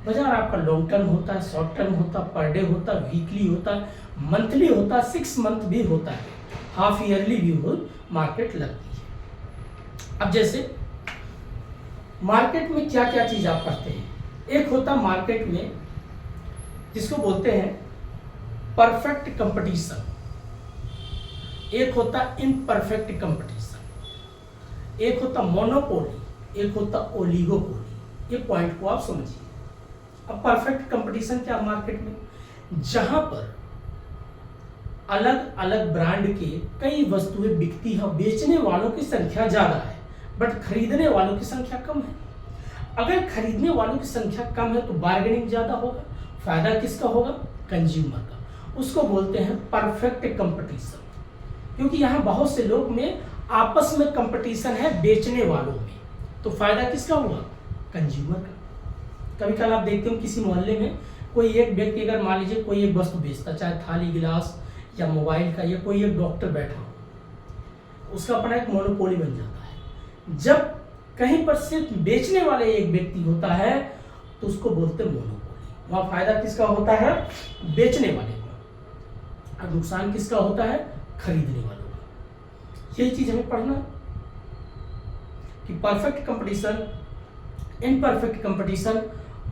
बाजार आपका लॉन्ग टर्म होता है, शॉर्ट टर्म होता है, पर डे होता है, वीकली होता है, मंथली होता है, 6 मंथ भी होता है, हाफ ईयरली भी हो मार्केट लगती है। अब जैसे मार्केट में क्या क्या चीज आप पढ़ते हैं, एक होता मार्केट में जिसको बोलते हैं परफेक्ट कंपटीशन, एक होता इनपरफेक्ट कंपटीशन, एक होता मोनोपोली, एक होता ओलिगोपोली। ये पॉइंट को आप समझिए। अब परफेक्ट कंपटीशन क्या, मार्केट में जहां पर अलग अलग ब्रांड के कई वस्तुएं बिकती हैं, बेचने वालों की संख्या ज्यादा है बट खरीदने वालों की संख्या कम है। अगर खरीदने वालों की संख्या कम है तो बार्गेनिंग ज्यादा होगा, फायदा किसका होगा, कंज्यूमर का। उसको बोलते हैं परफेक्ट कंपटीशन, क्योंकि यहाँ बहुत से लोग में आपस में कंपटीशन है बेचने वालों में, तो फायदा किसका हुआ, कंज्यूमर का। कभी कभी आप देखते हो किसी मोहल्ले में कोई एक व्यक्ति अगर मान लीजिए कोई एक वस्तु बेचता, चाहे थाली गिलास या मोबाइल का, या कोई एक डॉक्टर बैठा हो, उसका अपना एक मोनोपोली बन जाता है। जब कहीं पर सिर्फ बेचने वाले एक व्यक्ति होता है तो उसको बोलते हैं मोनोपोली। वहां फायदा किसका होता है? बेचने वाले का, और नुकसान किसका होता है? खरीदने वालों का। यही चीज हमें पढ़ना है कि perfect competition, imperfect competition,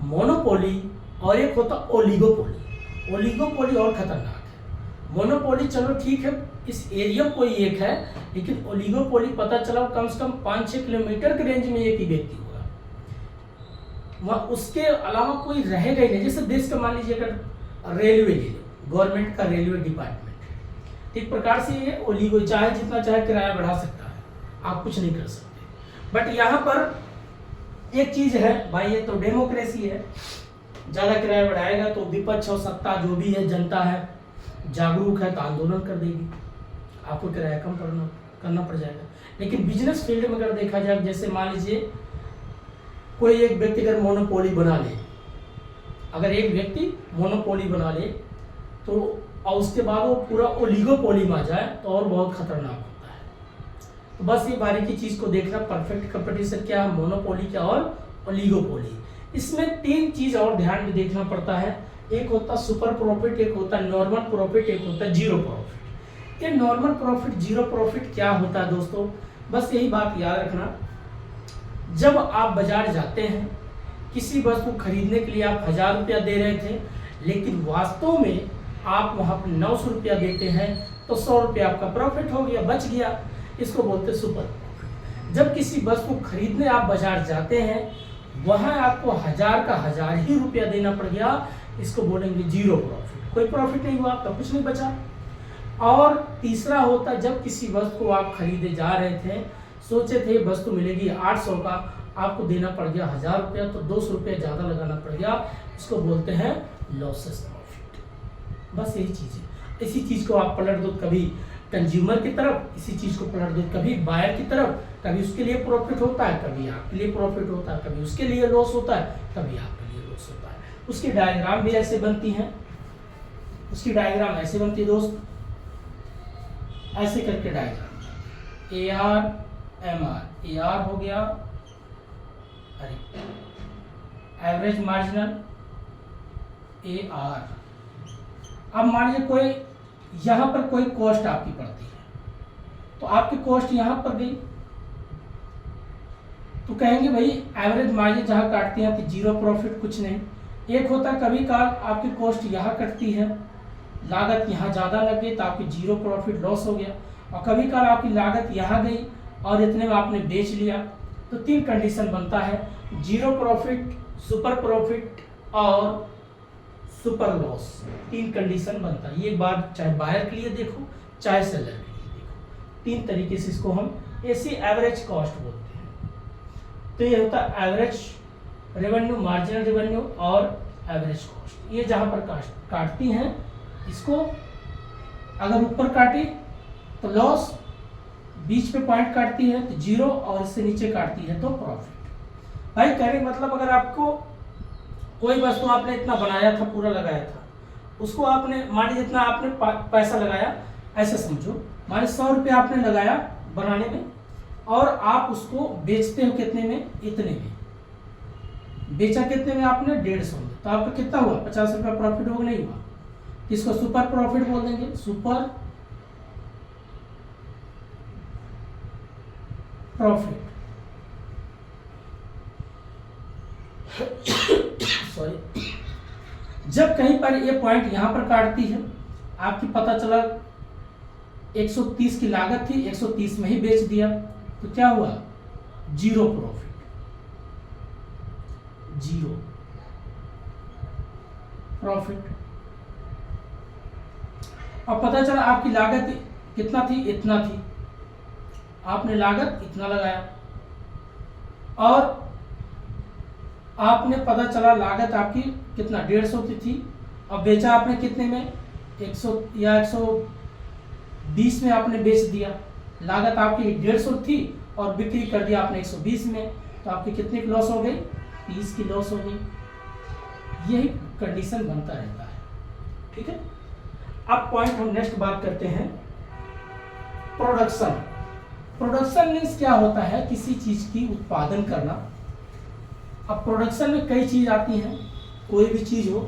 monopoly, और एक होता ओलिगोपोली। ओलिगोपोली और खतरनाक है। मोनोपोली चलो ठीक है, इस एरिया कोई एक है, लेकिन ओलिगोपोली पता चला कम से कम 5-6 किलोमीटर के रेंज में एक ही व्यक्ति होगा, वहाँ उसके अलावा कोई रहेगा ही नहीं। जैसे देश का मान लीजिए अगर रेलवे ले लो, गवर्नमेंट का रेलवे डिपार्टमेंट, एक प्रकार से ये ओलिगो, चाहे जितना चाहे किराया बढ़ा सकता है, आप कुछ नहीं कर सकते। बट यहाँ पर एक चीज है भाई, ये तो डेमोक्रेसी है, ज्यादा किराया बढ़ाएगा तो विपक्ष और सत्ता जो भी है, जनता है, जागरूक है तो आंदोलन कर देगी, आपको किराया कम करना पड़ जाएगा। लेकिन बिजनेस फील्ड में अगर देखा जाए, जैसे मान लीजिए कोई एक व्यक्ति अगर मोनोपोली बना ले, अगर एक व्यक्ति मोनोपोली बना ले तो, और उसके बाद वो पूरा ओलिगोपोली में आ जाए तो और बहुत खतरनाक होता है। तो बस ये बारीकी चीज को देखना, परफेक्ट कंपटीशन क्या है, मोनोपोली क्या और ओलिगोपोली। इसमें 3 चीज और ध्यान में देखना पड़ता है। एक होता सुपर प्रॉफिट, एक होता नॉर्मल प्रॉफिट, एक होता जीरो प्रॉफिट। ये नॉर्मल प्रॉफिट, जीरो प्रॉफिट क्या होता है दोस्तों? बस यही बात याद रखना, जब आप बाजार जाते हैं, किसी वस्तु खरीदने के लिए आप 1000 रुपया दे रहे थे, लेकिन वास्तव में आप वहां पर 900 रुपया देते हैं, तो 100 रुपया आपका प्रॉफिट हो गया, बच गया। इसको बोलते हैं सुपर प्रॉफिट। जब किसी वस्तु खरीदने आप बाजार जाते हैं, वहां आपको 1000 का 1000 ही रुपया देना पड़ गया, इसको बोलेंगे जीरो प्रॉफिट। कोई प्रॉफिट नहीं हुआ, आपका कुछ नहीं बचा। और तीसरा होता है, जब किसी वस्तु को आप खरीदे जा रहे थे, सोचे थे वस्तु मिलेगी 800 का, आपको देना पड़ गया 1000 रुपया, तो 200 रुपया ज्यादा लगाना पड़ गया, इसको बोलते हैं लॉसेस प्रॉफिट। बस यही चीज है। इसी चीज को आप पलट दो कभी कंज्यूमर की तरफ, इसी चीज को पलट दो कभी बायर की तरफ, कभी उसके लिए प्रॉफिट होता है, कभी आपके लिए प्रॉफिट होता है, कभी उसके लिए लॉस होता है, कभी आपके लिए लॉस होता है। उसकी डायग्राम भी ऐसे बनती है, उसकी डायग्राम ऐसे बनती है दोस्त, ऐसे करके डायग्राम, AR MR, AR हो गया, अरे एवरेज मार्जिनल, AR। अब मान लीजिए कोई यहां पर कोई कॉस्ट आपकी पड़ती है, तो आपकी कॉस्ट यहां पर गई, तो कहेंगे भाई एवरेज मार्जिन जहां काटती है तो जीरो प्रॉफिट, कुछ नहीं। एक होता है कभी काल आपकी कॉस्ट यहां कटती है, लागत यहां ज्यादा लग गई तो आपकी जीरो प्रॉफिट, लॉस हो गया। और कभी काल आपकी लागत यहां गई और इतने में आपने बेच लिया, तो 3 कंडीशन बनता है, जीरो प्रॉफिट, सुपर प्रॉफिट और सुपर लॉस। 3 कंडीशन बनता है। ये बात चाहे बायर के लिए देखो, चाहे सेलर के लिए देखो, 3 तरीके से इसको हम ऐसी एवरेज कॉस्ट बोलते हैं। तो ये होता है एवरेज रेवेन्यू, मार्जिनल रेवेन्यू और एवरेज कॉस्ट। ये जहां पर काटती हैं, इसको अगर ऊपर काटी तो लॉस, बीच पे पॉइंट काटती है तो जीरो, और इससे नीचे काटती है तो प्रॉफिट। भाई कहने का मतलब, अगर आपको कोई वस्तु आपने इतना बनाया था, पूरा लगाया था, उसको आपने मान लीजिए जितना आपने पैसा लगाया, ऐसे समझो मान लीजिए 100 रुपया आपने लगाया बनाने में, और आप उसको बेचते हो कितने में? इतने में। बेचा कितने में आपने? 150 में। तो आपका कितना हुआ? 50 रुपया प्रॉफिट होगा, नहीं हुआ? इसको सुपर प्रॉफिट बोल देंगे, सुपर प्रॉफिट। सॉरी, जब कहीं पर ये पॉइंट यहां पर काटती है, आपकी पता चला 130 की लागत थी, 130 में ही बेच दिया, तो क्या हुआ? Zero profit, zero profit. और पता चला आपकी लागत कितना थी? इतना थी, आपने लागत इतना लगाया, और आपने पता चला लागत आपकी कितना? 150 की थी, और बेचा आपने कितने में? 100 या 120 में आपने बेच दिया। लागत आपकी 150 थी और बिक्री कर दिया आपने 120 में, तो आपकी कितनी की लॉस हो गई? 30 की लॉस हो गई। यही कंडीशन बनता रहता है, ठीक है। अब पॉइंट हम नेक्स्ट बात करते हैं प्रोडक्शन। प्रोडक्शन मीन्स क्या होता है, किसी चीज की उत्पादन करना। अब प्रोडक्शन में कई चीज आती हैं, कोई भी चीज हो,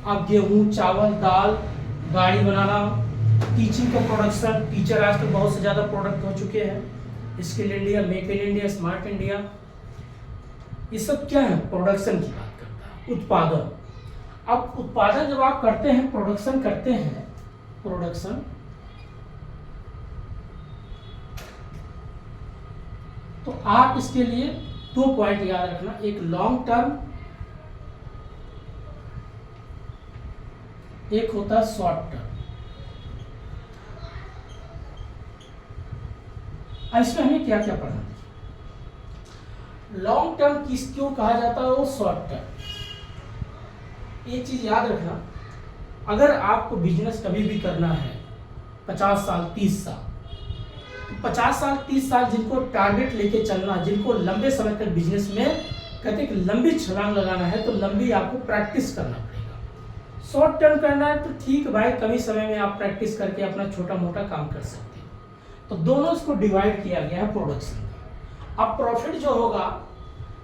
अब गेहूं, चावल, दाल, गाड़ी बनाना, टीचिंग का प्रोडक्शन, टीचर आजकल बहुत से ज्यादा प्रोडक्ट हो चुके हैं, skill India, make in India, smart India, ये सब क्या है, प्रोडक्शन की बात करता है, उत्पादन। अब उत्पादन जब आप करते हैं, प्रोडक्शन करते हैं, प्रोडक्शन, तो आप इसके लिए 2 पॉइंट याद रखना, एक लॉन्ग टर्म, एक होता है शॉर्ट टर्म। इसमें हमें क्या क्या पढ़ना है, लॉन्ग टर्म किस क्यों कहा जाता है, वो शॉर्ट टर्म। एक चीज याद रखना, अगर आपको बिजनेस कभी भी करना है 50 साल 30 साल, तो 50 साल 30 साल जिनको टारगेट लेके चलना, जिनको लंबे समय तक बिजनेस में कहते हैं कि लंबी छलांग लगाना है, तो लंबी आपको प्रैक्टिस करना पड़ेगा। शॉर्ट टर्म करना है तो ठीक भाई, कमी समय में आप प्रैक्टिस करके अपना छोटा मोटा काम कर सकते हैं। तो दोनों इसको डिवाइड किया गया है प्रोडक्शन का। अब प्रॉफिट जो होगा,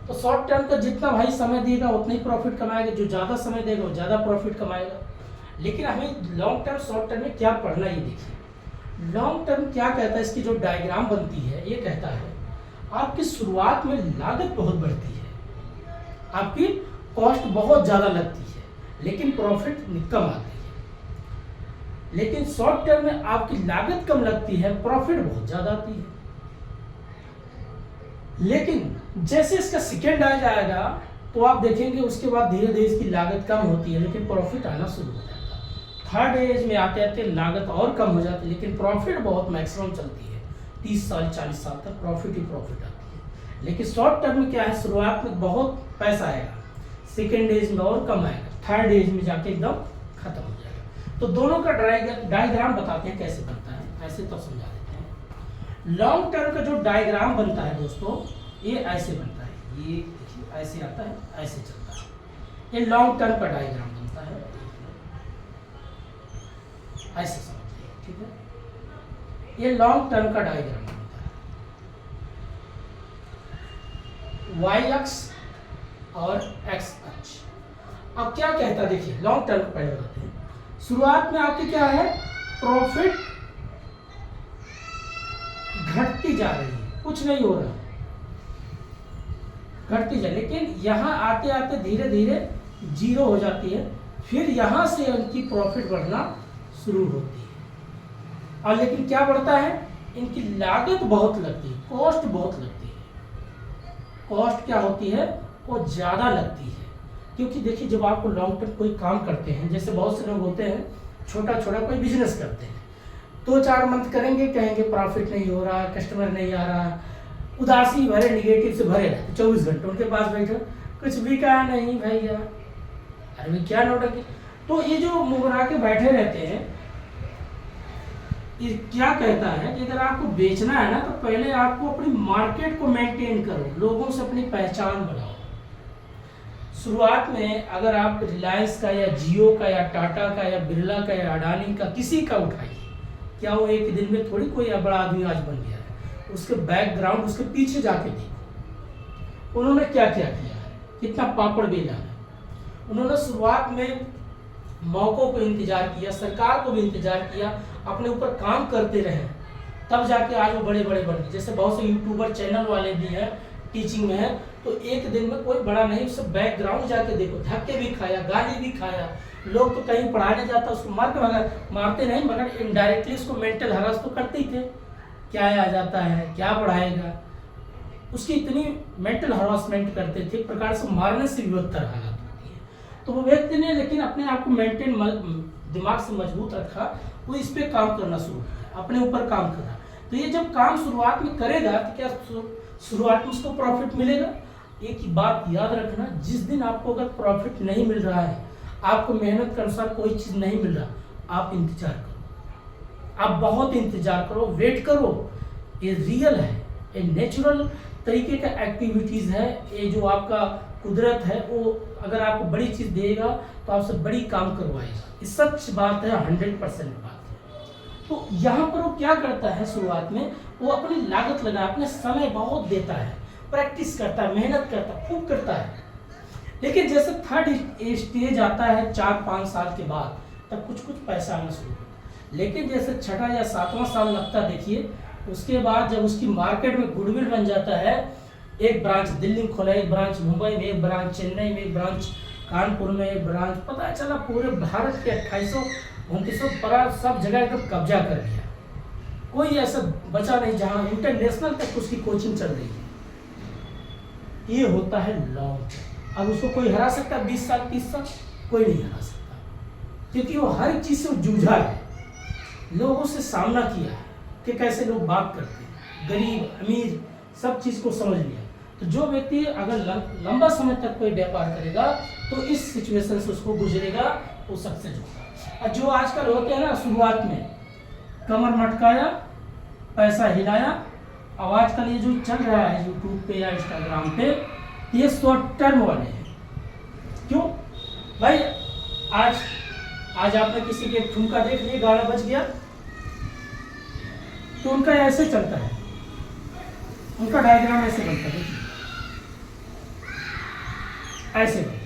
तो शॉर्ट टर्म का जितना भाई समय देगा उतना ही प्रॉफिट कमाएगा, जो ज़्यादा समय देगा वो ज़्यादा प्रॉफिट कमाएगा। लेकिन हमें लॉन्ग टर्म शॉर्ट टर्म में क्या पढ़ना, ये देखिए। लॉन्ग टर्म क्या कहता है, इसकी जो डायग्राम बनती है, ये कहता है आपकी शुरुआत में लागत बहुत बढ़ती है, आपकी कॉस्ट बहुत ज़्यादा लगती है, लेकिन प्रॉफिट कम आती है। लेकिन शॉर्ट टर्म में आपकी लागत कम लगती है, प्रॉफिट बहुत ज़्यादा आती है। लेकिन जैसे इसका सेकेंड आ जाएगा, तो आप देखेंगे उसके बाद धीरे धीरे इसकी लागत कम होती है, लेकिन प्रॉफिट आना शुरू हो जाता है। थर्ड एज में आते आते लागत और कम हो जाती है, लेकिन प्रॉफिट बहुत मैक्सिमम चलती है, 30 साल 40 साल तक प्रॉफिट ही प्रॉफिट आती है। लेकिन शॉर्ट टर्म में क्या है, शुरुआत में बहुत पैसा आएगा, सेकेंड एज में और कम आएगा, थर्ड एज में जाके एकदम खत्म हो जाएगा। तो दोनों का डायग्राम बताते हैं कैसे बनता है, ऐसे तो समझा देते हैं। लॉन्ग टर्म का जो डायग्राम बनता है दोस्तों, ये ऐसे बनता है, ये देखिए ऐसे आता है, ऐसे चलता है। ये लॉन्ग टर्म का डायग्राम बनता है, ऐसे समझिए, ठीक है। ये लॉन्ग टर्म का डायग्राम बनता है, वाई अक्ष और एक्स अक्ष। अब क्या कहता है, देखिए लॉन्ग टर्म पहले बताते हैं। शुरुआत में आपकी क्या है, प्रॉफिट घटती जा रही है, कुछ नहीं हो रहा, घटती जा, लेकिन यहाँ आते आते धीरे धीरे जीरो हो जाती है, फिर यहाँ से उनकी प्रॉफिट बढ़ना शुरू होती है। और लेकिन क्या बढ़ता है, इनकी लागत बहुत लगती है, कॉस्ट बहुत लगती है। कॉस्ट क्या होती है, वो ज़्यादा लगती है। क्योंकि देखिए जब आपको लॉन्ग टर्म कोई काम करते हैं, जैसे बहुत से लोग होते हैं छोटा छोटा कोई बिजनेस करते हैं, 2-4 मंथ करेंगे, कहेंगे प्रॉफिट नहीं हो रहा, कस्टमर नहीं आ रहा, उदासी भरे निगेटिव से भरे रहते, 24 घंटे उनके पास बैठो, कुछ भी कहा नहीं भैया, अरे भाई क्या नोटंकी। तो ये जो मुकरा के बैठे रहते हैं, ये क्या कहता है कि अगर आपको बेचना है ना, तो पहले आपको अपनी मार्केट को मेंटेन करो, लोगों से अपनी पहचान बनाओ। शुरुआत में अगर आप रिलायंस का या जियो का या टाटा का या बिरला का या अडानी का किसी का उठाइए, क्या वो एक दिन में थोड़ी कोई बड़ा आदमी आज बन गया है। उसके बैकग्राउंड, उसके पीछे जाके देखो उन्होंने क्या क्या किया है, कितना पापड़ बेला है। उन्होंने शुरुआत में मौकों को इंतजार किया, सरकार को भी इंतजार किया, अपने ऊपर काम करते रहे, तब जाके आज वो बड़े बड़े बन गए। जैसे बहुत से यूट्यूबर चैनल वाले भी हैं, टीचिंग में है, तो एक दिन में कोई बड़ा नहीं, उससे बैकग्राउंड जाके देखो, धक्के भी खाया, गाली भी खाया, लोग तो कहीं पढ़ाने जाता उसको मार के भगा, मारते नहीं मगर इनडायरेक्टली उसको मेंटल हरास तो करते ही थे, क्या आ जाता है, क्या पढ़ाएगा, उसकी इतनी मेंटल हरासमेंट करते थे, एक प्रकार से मारने से भी बदतर हालत होती है। तो वो व्यक्ति ने लेकिन अपने आप को मेंटेन, दिमाग से मजबूत रखा, वो इस पे काम करना शुरू किया, अपने ऊपर काम करा। तो ये जब काम शुरुआत में करेगा तो क्या शुरुआत में उसको प्रॉफिट मिलेगा। एक ही बात याद रखना, जिस दिन आपको अगर प्रॉफिट नहीं मिल रहा है, आपको मेहनत के अनुसार कोई चीज़ नहीं मिल रहा, आप इंतजार करो, आप बहुत इंतजार करो, वेट करो। ये रियल है, ये नेचुरल तरीके का एक्टिविटीज़ है, ये जो आपका कुदरत है वो अगर आपको बड़ी चीज़ देगा तो आपसे बड़ी काम करवाएगा। ये सच बात है, 100% बात है। तो यहाँ पर वो क्या करता है, शुरुआत में वो अपनी लागत लगा, अपने समय बहुत देता है, प्रैक्टिस करता है, मेहनत करता है, खूब करता है। लेकिन जैसे थर्ड स्टेज आता है 4-5 साल के बाद, तब कुछ कुछ पैसा आना शुरू होता है। लेकिन जैसे छठा या 7वां साल लगता है, देखिए उसके बाद जब उसकी मार्केट में गुडविल बन जाता है, एक ब्रांच दिल्ली में खोला, एक ब्रांच मुंबई में, एक ब्रांच चेन्नई में, एक ब्रांच कानपुर में, एक ब्रांच, पता चला पूरे भारत के 2800-2900 पर सब जगह एकदम कब्जा कर लिया। कोई ऐसा बचा नहीं जहां इंटरनेशनल तक उसकी कोचिंग चल रही है। ये होता है लॉन्ग टर्म। अब उसको कोई हरा सकता है 20 साल 30 साल? कोई नहीं हरा सकता, क्योंकि वो हर एक चीज से जूझा है, लोगों से सामना किया है कि कैसे लोग बात करते हैं, गरीब अमीर सब चीज को समझ लिया। तो जो व्यक्ति अगर लंबा समय तक कोई व्यापार करेगा तो इस सिचुएशन से उसको गुजरेगा, वो सक्सेस होगा। और जो आजकल होते हैं ना, शुरुआत में कमर मटकाया, पैसा हिलाया, अब आजकल ये जो चल रहा है यूट्यूब पे या इंस्टाग्राम पे, ये शॉर्ट टर्म वाले हैं। क्यों भाई? आज आपने किसी के ठुमका देख लिया, गाना बज गया, तो उनका ऐसे चलता है, उनका डायग्राम ऐसे बनता है, देखिए ऐसे बनता है।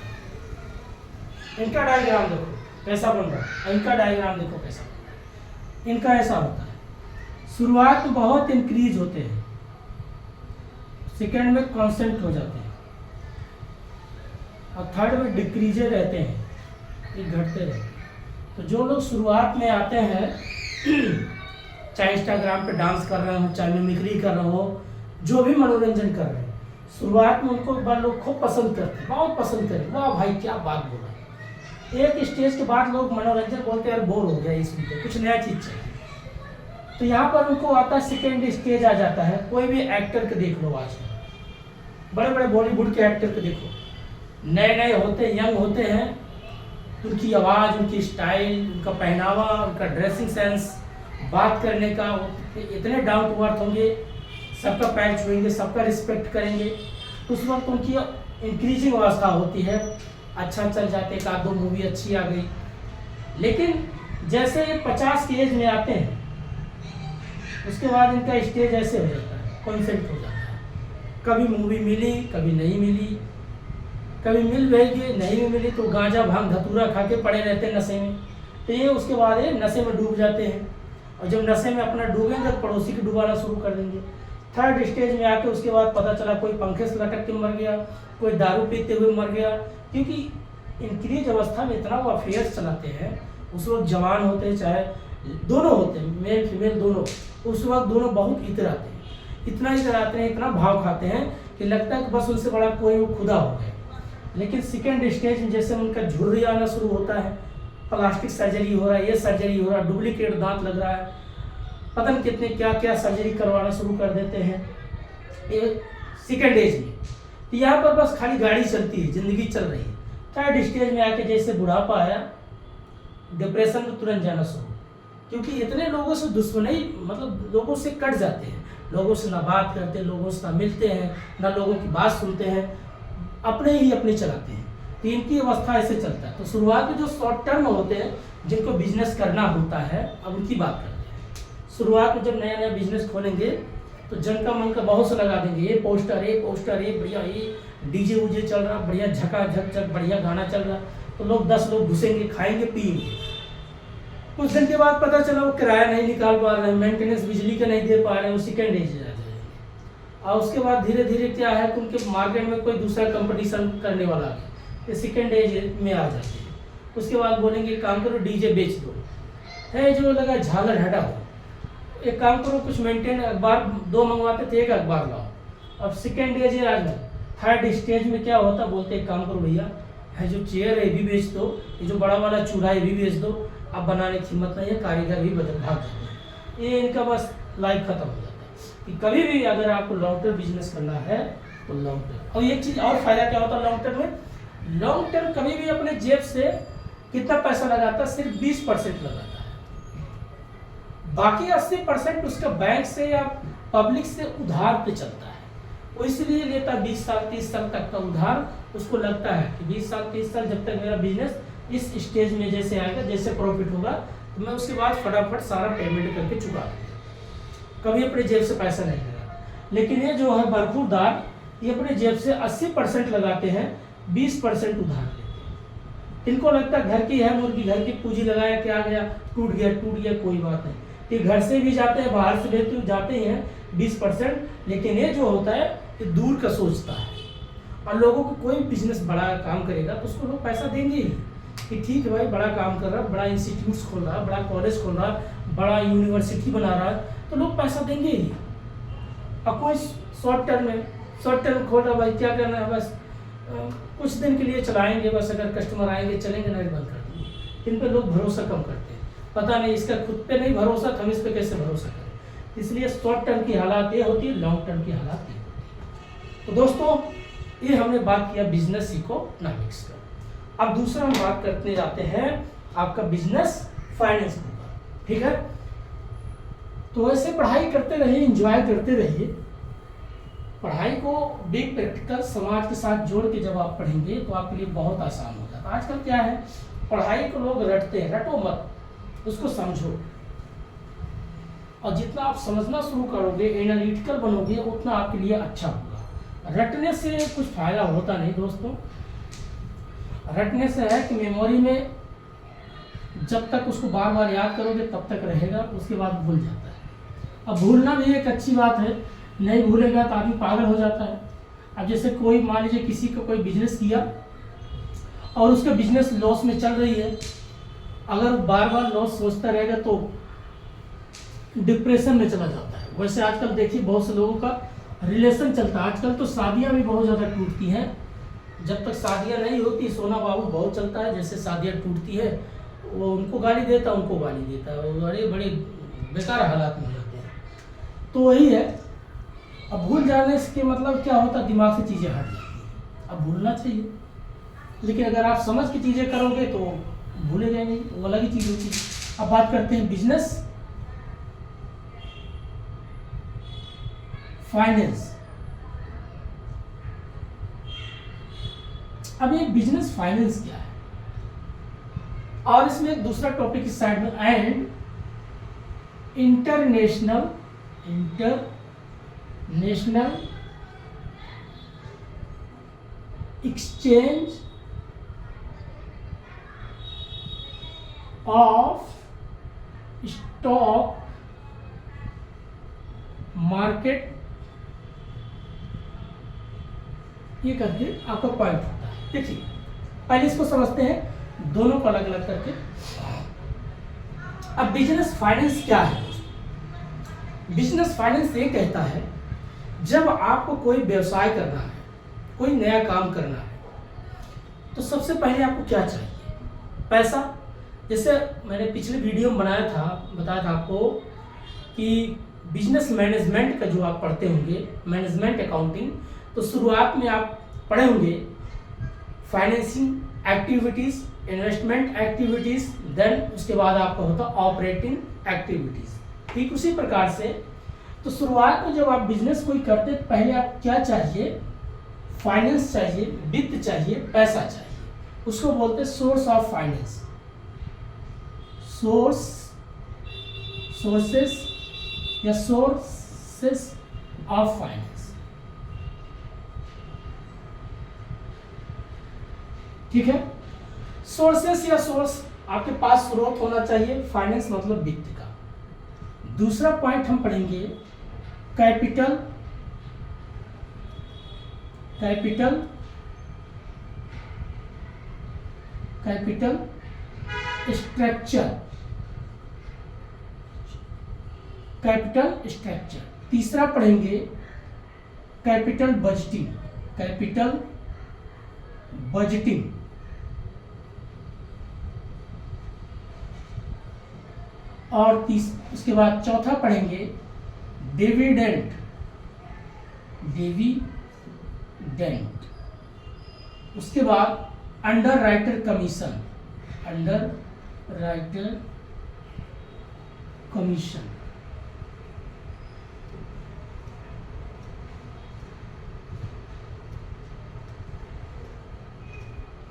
इनका डायग्राम देखो कैसा बन रहा है, इनका डायग्राम देखो कैसा, इनका ऐसा होता है। शुरुआत में बहुत इंक्रीज होते हैं, सेकेंड में कांस्टेंट हो जाते हैं, और थर्ड में डिक्रीजे रहते हैं, ये घटते रहते हैं। तो जो लोग शुरुआत में आते हैं, चाहे इंस्टाग्राम पे डांस कर रहे हो, चाहे मिमिक्री कर रहे हो, जो भी मनोरंजन कर रहे हो, शुरुआत में उनको लोग खूब पसंद करते हैं, बहुत पसंद करें, वाह भाई क्या बात बोला। एक स्टेज के बाद लोग मनोरंजन बोलते हैं, बोर हो गया इसमें, तो कुछ नया चीज चाहिए। तो यहाँ पर उनको आता है सेकेंड स्टेज आ जाता है। कोई भी एक्टर के देख लो, आज बड़े बड़े बॉलीवुड के एक्टर के देखो, नए नए होते, यंग होते हैं, उनकी आवाज़, उनकी स्टाइल, उनका पहनावा, उनका ड्रेसिंग सेंस, बात करने का, इतने डाउन टू अर्थ होंगे, सबका पैर छुएंगे, सबका रिस्पेक्ट करेंगे। उस वक्त उनकी इंक्रीजिंग अवस्था होती है, अच्छा चल जाते, एक आध दो मूवी अच्छी आ गई। लेकिन जैसे 50 की एज में आते हैं, उसके बाद इनका स्टेज ऐसे हो जाता है, कॉन्सेंट हो जाता है। कभी मूवी मिली, कभी नहीं मिली, कभी मिल गई, नहीं भी मिली तो गांजा भांग धतूरा खा के पड़े रहते हैं नशे में। तो ये उसके बाद ये नशे में डूब जाते हैं, और जब नशे में अपना डूबेंगे तो पड़ोसी को डुबाना शुरू कर देंगे। थर्ड स्टेज में आके उसके बाद पता चला कोई पंखे से लटक के मर गया, कोई दारू पीते हुए मर गया, क्योंकि इंक्रीज अवस्था में इतना वो अफेयर्स चलाते हैं। उस वक्त जवान होते हैं, चाहे दोनों होते हैं, मेल फीमेल दोनों, उस वक्त दोनों बहुत इतराते हैं, इतना इतराते हैं, इतना भाव खाते हैं कि लगता है कि बस उनसे बड़ा कोई वो खुदा हो गया। लेकिन सेकेंड स्टेज में जैसे उनका झुर्री आना शुरू होता है, प्लास्टिक सर्जरी हो रहा है, ये सर्जरी हो रहा है, डुप्लीकेट दांत लग रहा है, पता नहीं कितने क्या क्या सर्जरी करवाना शुरू कर देते हैं ये सेकेंड एज में। तो यहाँ पर बस खाली गाड़ी चलती है, जिंदगी चल रही है। थर्ड स्टेज में आके जैसे बुढ़ापा आया, डिप्रेशन में तुरंत जाना शुरू, क्योंकि इतने लोगों से दुश्मनी, मतलब लोगों से कट जाते हैं, लोगों से ना बात करते, लोगों से ना मिलते हैं, ना लोगों की बात सुनते हैं, अपने ही अपने चलाते हैं। तो इनकी अवस्था ऐसे चलता है। तो शुरुआत में जो शॉर्ट टर्म होते हैं, जिनको बिजनेस करना होता है, अब उनकी बात करते हैं। शुरुआत में जब नया नया बिजनेस खोलेंगे तो जन का मन का बहुत से लगा देंगे, ये पोस्टर, ये पोस्टर, ये बढ़िया, ये डीजे उजे चल रहा, बढ़िया झका झक झक बढ़िया गाना चल रहा, तो लोग 10 लोग घुसेंगे, खाएंगे पिएंगे। कुछ दिन के बाद पता चला वो किराया नहीं निकाल पा रहे हैं, मेंटेनेंस बिजली का नहीं दे पा रहे हैं, वो सेकेंड एज आ जाएगा। और उसके बाद धीरे धीरे क्या है कि उनके मार्केट में कोई दूसरा कंपटीशन करने वाला है, ये सेकेंड एज में आ जाते हैं। उसके बाद बोलेंगे काम करो डीजे बेच दो, है जो लगा झालर हटा दो, एक काम करो कुछ मेंटेन, अखबार 2 मंगवाते थे, 1 अखबार लाओ। अब सेकेंड एज है आज में। थर्ड स्टेज में क्या होता, बोलते एक काम करो भैया, है जो चेयर है ये भी बेच दो, ये जो बड़ा वाला चूल्हा है ये भी बेच दो, अब बनाने की हिम्मत नहीं है, कारीगर भी बदल भाग जाते हैं। ये इनका बस लाइफ खत्म हो जाता है। कि कभी भी अगर आपको लॉन्ग टर्म बिजनेस करना है तो लॉन्ग टर्म। और एक चीज़ और फायदा क्या होता है लॉन्ग टर्म में, लॉन्ग टर्म कभी भी अपने जेब से कितना पैसा लगाता है, सिर्फ 20% लगाता है, बाकी 80% उसका बैंक से या पब्लिक से उधार पे चलता है। वो इसलिए लेता 20 साल 30 साल तक का उधार, उसको लगता है कि 20 साल 30 साल जब तक मेरा बिजनेस इस स्टेज में जैसे आएगा, जैसे प्रॉफिट होगा, तो मैं उसके बाद फटाफट सारा पेमेंट करके चुका दूंगा, कभी अपने जेब से पैसा नहीं लगा। लेकिन ये जो है बरखुरदार, ये अपने जेब से 80% लगाते हैं, 20% उधार लेते हैं। इनको लगता है घर की है मुर्गी, घर की पूंजी लगाया, क्या गया, टूट गया, कोई बात नहीं। ये घर से भी जाते हैं, बाहर से भी जाते ही हैं 20%, लेकिन ये जो होता है ये दूर का सोचता है। और लोगों को कोई बिजनेस बड़ा काम करेगा तो उसको लोग पैसा देंगे ही कि ठीक है भाई, बड़ा काम कर रहा है, बड़ा इंस्टीट्यूट्स खोल रहा है, बड़ा कॉलेज खोल रहा है, बड़ा यूनिवर्सिटी बना रहा है, तो लोग पैसा देंगे ही। और कोई शॉर्ट टर्म खोल रहा, भाई क्या करना है, बस कुछ दिन के लिए चलाएंगे, बस अगर कस्टमर आएंगे चलेंगे, नहीं बंद कर देंगे। इन पे लोग भरोसा कम करते हैं, पता नहीं इसका खुद पे नहीं भरोसा, हम इस पे कैसे भरोसा करें। इसलिए शॉर्ट टर्म की हालात ये होती है, लॉन्ग टर्म की हालात ये होती है। तो दोस्तों, ये हमने बात किया बिजनेस इकोनॉमिक्स का। अब दूसरा हम बात करते जाते हैं आपका बिजनेस फाइनेंस का, ठीक है। तो ऐसे पढ़ाई करते रहिए, एंजॉय करते रहिए। पढ़ाई को बिग प्रैक्टिकल समाज के साथ जोड़ के जब आप पढ़ेंगे तो आपके लिए बहुत आसान हो जाता है। आजकल क्या है, पढ़ाई को लोग रटते हैं, रटो मत, उसको समझो। और जितना आप समझना शुरू करोगे, एनालिटिकल बनोगे, उतना आपके लिए अच्छा होगा। रटने से कुछ फायदा होता नहीं दोस्तों। रटने से है कि मेमोरी में जब तक उसको बार बार याद करोगे तब तक रहेगा, उसके बाद भूल जाता है। अब भूलना भी एक अच्छी बात है, नहीं भूलेगा तो आदमी पागल हो जाता है। अब जैसे कोई मान लीजिए किसी का कोई बिजनेस किया और उसका बिजनेस लॉस में चल रही है, अगर बार बार लॉस सोचता रहेगा तो डिप्रेशन में चला जाता है। वैसे आजकल देखिए बहुत से लोगों का रिलेशन चलता है, आजकल तो शादियां भी बहुत ज़्यादा टूटती हैं। जब तक शादियां नहीं होती सोना बाबू बहुत चलता है, जैसे शादियां टूटती है वो उनको गाली देता है, उनको गाली देता है, वो बड़े बेकार हालात में हो जाते हैं। तो वही है, अब भूल जाने के मतलब क्या होता है, दिमाग से चीज़ें हट जाती हैं। अब भूलना चाहिए, लेकिन अगर आप समझ की चीज़ें करोगे तो भूलेगा नहीं, वो अलग ही चीज़ होती है। अब बात करते हैं बिजनेस फाइनेंस। अब ये बिजनेस फाइनेंस क्या है, और इसमें एक दूसरा टॉपिक इस साइड में, and international exchange of stock market, ये करके आपका पॉइंट होता है। देखिए पहले इसको समझते हैं दोनों को अलग अलग करके। अब बिजनेस फाइनेंस क्या है? बिजनेस फाइनेंस ये कहता है जब आपको कोई व्यवसाय करना है, कोई नया काम करना है, तो सबसे पहले आपको क्या चाहिए? पैसा। जैसे मैंने पिछले वीडियो में बताया था आपको कि बिजनेस मैनेजमेंट का जो आप पढ़ते होंगे, मैनेजमेंट अकाउंटिंग, तो शुरुआत में आप पढ़े होंगे financing activities, investment activities, then उसके बाद आपका होता ऑपरेटिंग एक्टिविटीज। ठीक उसी प्रकार से तो शुरुआत में जब आप बिजनेस कोई करते पहले आप क्या चाहिए? फाइनेंस चाहिए, वित्त चाहिए, पैसा चाहिए। उसको बोलते हैं सोर्स ऑफ फाइनेंस, सोर्सेस या सोर्सेस ऑफ फाइनेंस। ठीक है, सोर्सेस या सोर्स आपके पास स्रोत होना चाहिए। फाइनेंस मतलब वित्त का। दूसरा पॉइंट हम पढ़ेंगे कैपिटल स्ट्रक्चर। तीसरा पढ़ेंगे कैपिटल बजटिंग। और उसके बाद चौथा पढ़ेंगे डिविडेंड। उसके बाद underwriter commission.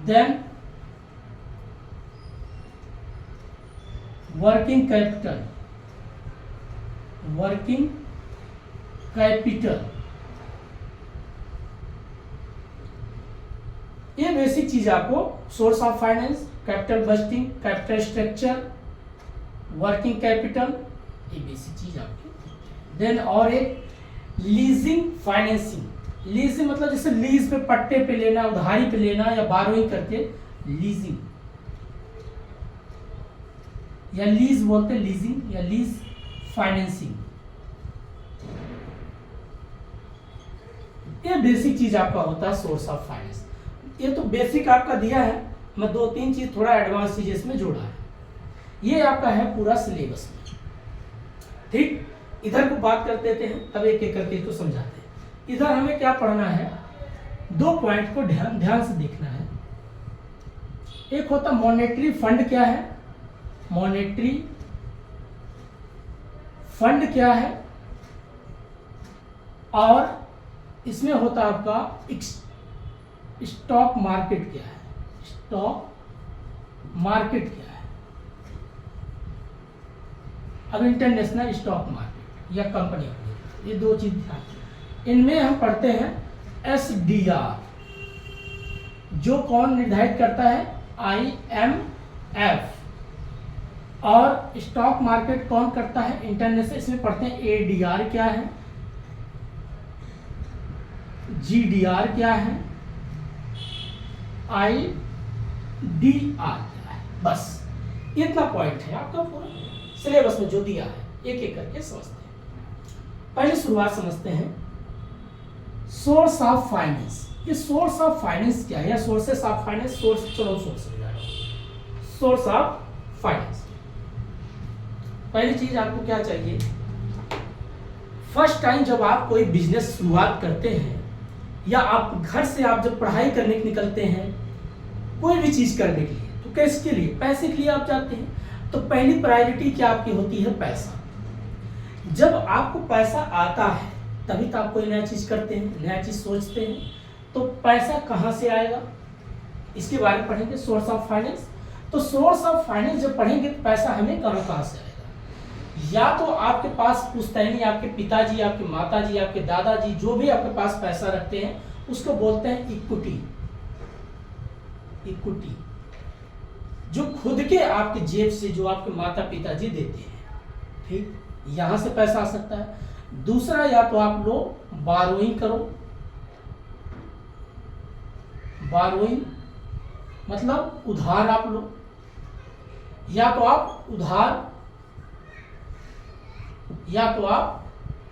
Then working capital, working capital, ये बेसिक चीज आपको source of finance, capital budgeting, capital structure, working capital, ये बेसिक चीज आपकी। देन और एक लीजिंग फाइनेंसिंग। लीजिंग मतलब जैसे लीज पे, पट्टे पे लेना, उधारी पे लेना या बारोइंग करके लीजिंग, या लीज बोलते हैं, लीजिंग या लीज फाइनेंसिंग। ये बेसिक चीज आपका होता है सोर्स ऑफ फाइनेंस। ये तो बेसिक आपका दिया है, मैं 2-3 चीज थोड़ा एडवांस चीज इसमें जोड़ा है। ये आपका है पूरा सिलेबस में, ठीक। इधर को बात कर देते हैं, तब एक एक करके इसको समझाते हैं। इधर हमें क्या पढ़ना है, 2 पॉइंट को ध्यान से देखना है। एक होता मॉनेटरी फंड क्या है, मॉनेटरी फंड क्या है, और इसमें होता आपका स्टॉक मार्केट क्या है, स्टॉक मार्केट क्या है। अब इंटरनेशनल स्टॉक मार्केट या कंपनी, ये 2 चीज ध्यान। इनमें हम पढ़ते हैं SDR, जो कौन निर्धारित करता है, IMF, और स्टॉक मार्केट कौन करता है, इंटरनेशनल। इसमें पढ़ते हैं ADR क्या है, GDR क्या है, IDR क्या है। बस इतना पॉइंट है आपका पूरा सिलेबस में जो दिया है, एक एक करके समझते हैं। पहले शुरुआत समझते हैं सोर्स ऑफ फाइनेंस। ये सोर्स ऑफ फाइनेंस क्या है, या सोर्सेस ऑफ फाइनेंस, सोर्स, चलो सोर्स हो जाएगा। सोर्स ऑफ फाइनेंस, पहली चीज आपको क्या चाहिए, फर्स्ट टाइम जब आप कोई बिजनेस शुरुआत करते हैं, या आप घर से आप जब पढ़ाई करने के निकलते हैं, कोई भी चीज करने के लिए, तो किसके लिए, पैसे के लिए आप जाते हैं। तो पहली प्रायोरिटी क्या आपकी होती है, पैसा। जब आपको पैसा आता है तभी तो आप कोई नया चीज करते हैं, नया चीज सोचते हैं। तो पैसा कहाँ से आएगा, इसके बारे में पढ़ेंगे, सोर्स ऑफ फाइनेंस। तो सोर्स ऑफ फाइनेंस जब पढ़ेंगे तो पैसा हमें कहाँ से आएगा, या तो आपके पास पुश्तैनी, आपके पिताजी, आपके माताजी, आपके दादाजी, जो भी आपके पास पैसा रखते हैं, उसको बोलते हैं इक्विटी। इक्विटी जो खुद के आपके जेब से, जो आपके माता पिताजी देते हैं, ठीक, यहां से पैसा आ सकता है। दूसरा, या तो आप लोग बारोइंग करो, बारोइंग मतलब उधार आप लो, या तो आप उधार, या तो आप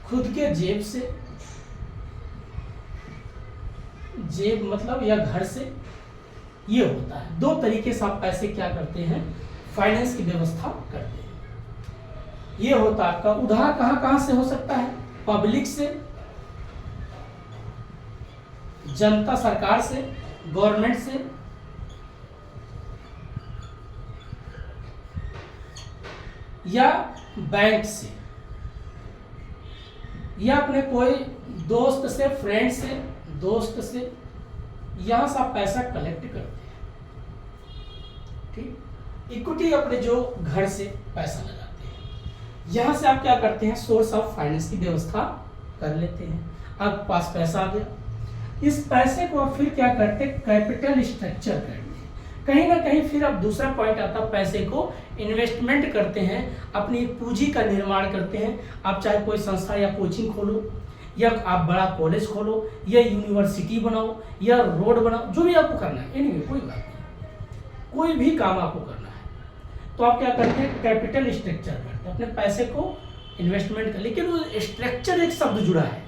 खुद के जेब से, जेब मतलब या घर से, ये होता है। 2 तरीके से आप पैसे क्या करते हैं, फाइनेंस की व्यवस्था करते हैं। ये होता है आपका उधार, कहां कहां से हो सकता है, पब्लिक से, जनता, सरकार से, गवर्नमेंट से, या बैंक से, या अपने कोई दोस्त से, फ्रेंड से, दोस्त से, यहां से आप पैसा कलेक्ट करते हैं, ठीक। इक्विटी अपने जो घर से पैसा लगाते हैं, यहां से आप क्या करते हैं, सोर्स ऑफ फाइनेंस की व्यवस्था कर लेते हैं। अब पास पैसा आ गया, इस पैसे को आप फिर क्या करते हैं, कैपिटल स्ट्रक्चर करते हैं। कहीं ना कहीं फिर अब दूसरा पॉइंट आता है, पैसे को इन्वेस्टमेंट करते हैं, अपनी पूंजी का निर्माण करते हैं। आप चाहे कोई संस्था या कोचिंग खोलो, या आप बड़ा कॉलेज खोलो, या यूनिवर्सिटी बनाओ, या रोड बनाओ, जो भी आपको करना है, एनीवे कोई बात नहीं, कोई भी काम आपको करना है, तो आप क्या करते हैं, कैपिटल स्ट्रक्चर करते हैं, अपने पैसे को इन्वेस्टमेंट कर। लेकिन वो स्ट्रक्चर एक शब्द जुड़ा है,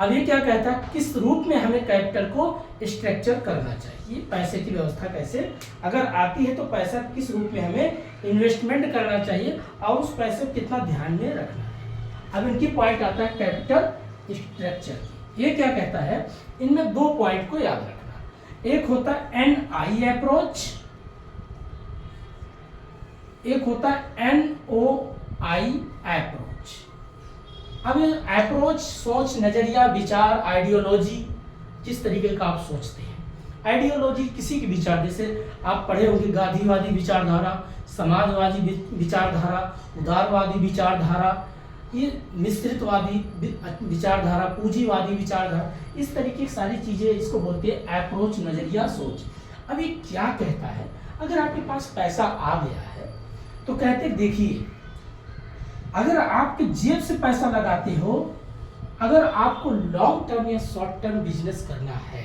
अब ये क्या कहता है, किस रूप में हमें कैपिटल को स्ट्रक्चर करना चाहिए, पैसे की व्यवस्था कैसे अगर आती है, तो पैसा किस रूप में हमें इन्वेस्टमेंट करना चाहिए, और उस पैसे को कितना ध्यान में रखना है। अब इनकी पॉइंट आता है कैपिटल स्ट्रक्चर। ये क्या कहता है, इनमें 2 पॉइंट को याद रखना। एक होता है NI अप्रोच, एक होता है NOI अप्रोच। अब ये अप्रोच सोच, नजरिया, विचार, आइडियोलॉजी, जिस तरीके का आप सोचते हैं। आइडियोलॉजी किसी की विचार, जैसे आप पढ़े होंगे गांधीवादी विचारधारा, समाजवादी विचारधारा, उदारवादी विचारधारा, ये मिश्रितवादी विचारधारा, पूंजीवादी विचारधारा, इस तरीके की सारी चीजें इसको बोलते हैं अप्रोच, नजरिया, सोच। अब ये क्या कहता है, अगर आपके पास पैसा आ गया है तो कहते देखिए, अगर आपके जेब से पैसा लगाते हो, अगर आपको लॉन्ग टर्म या शॉर्ट टर्म बिजनेस करना है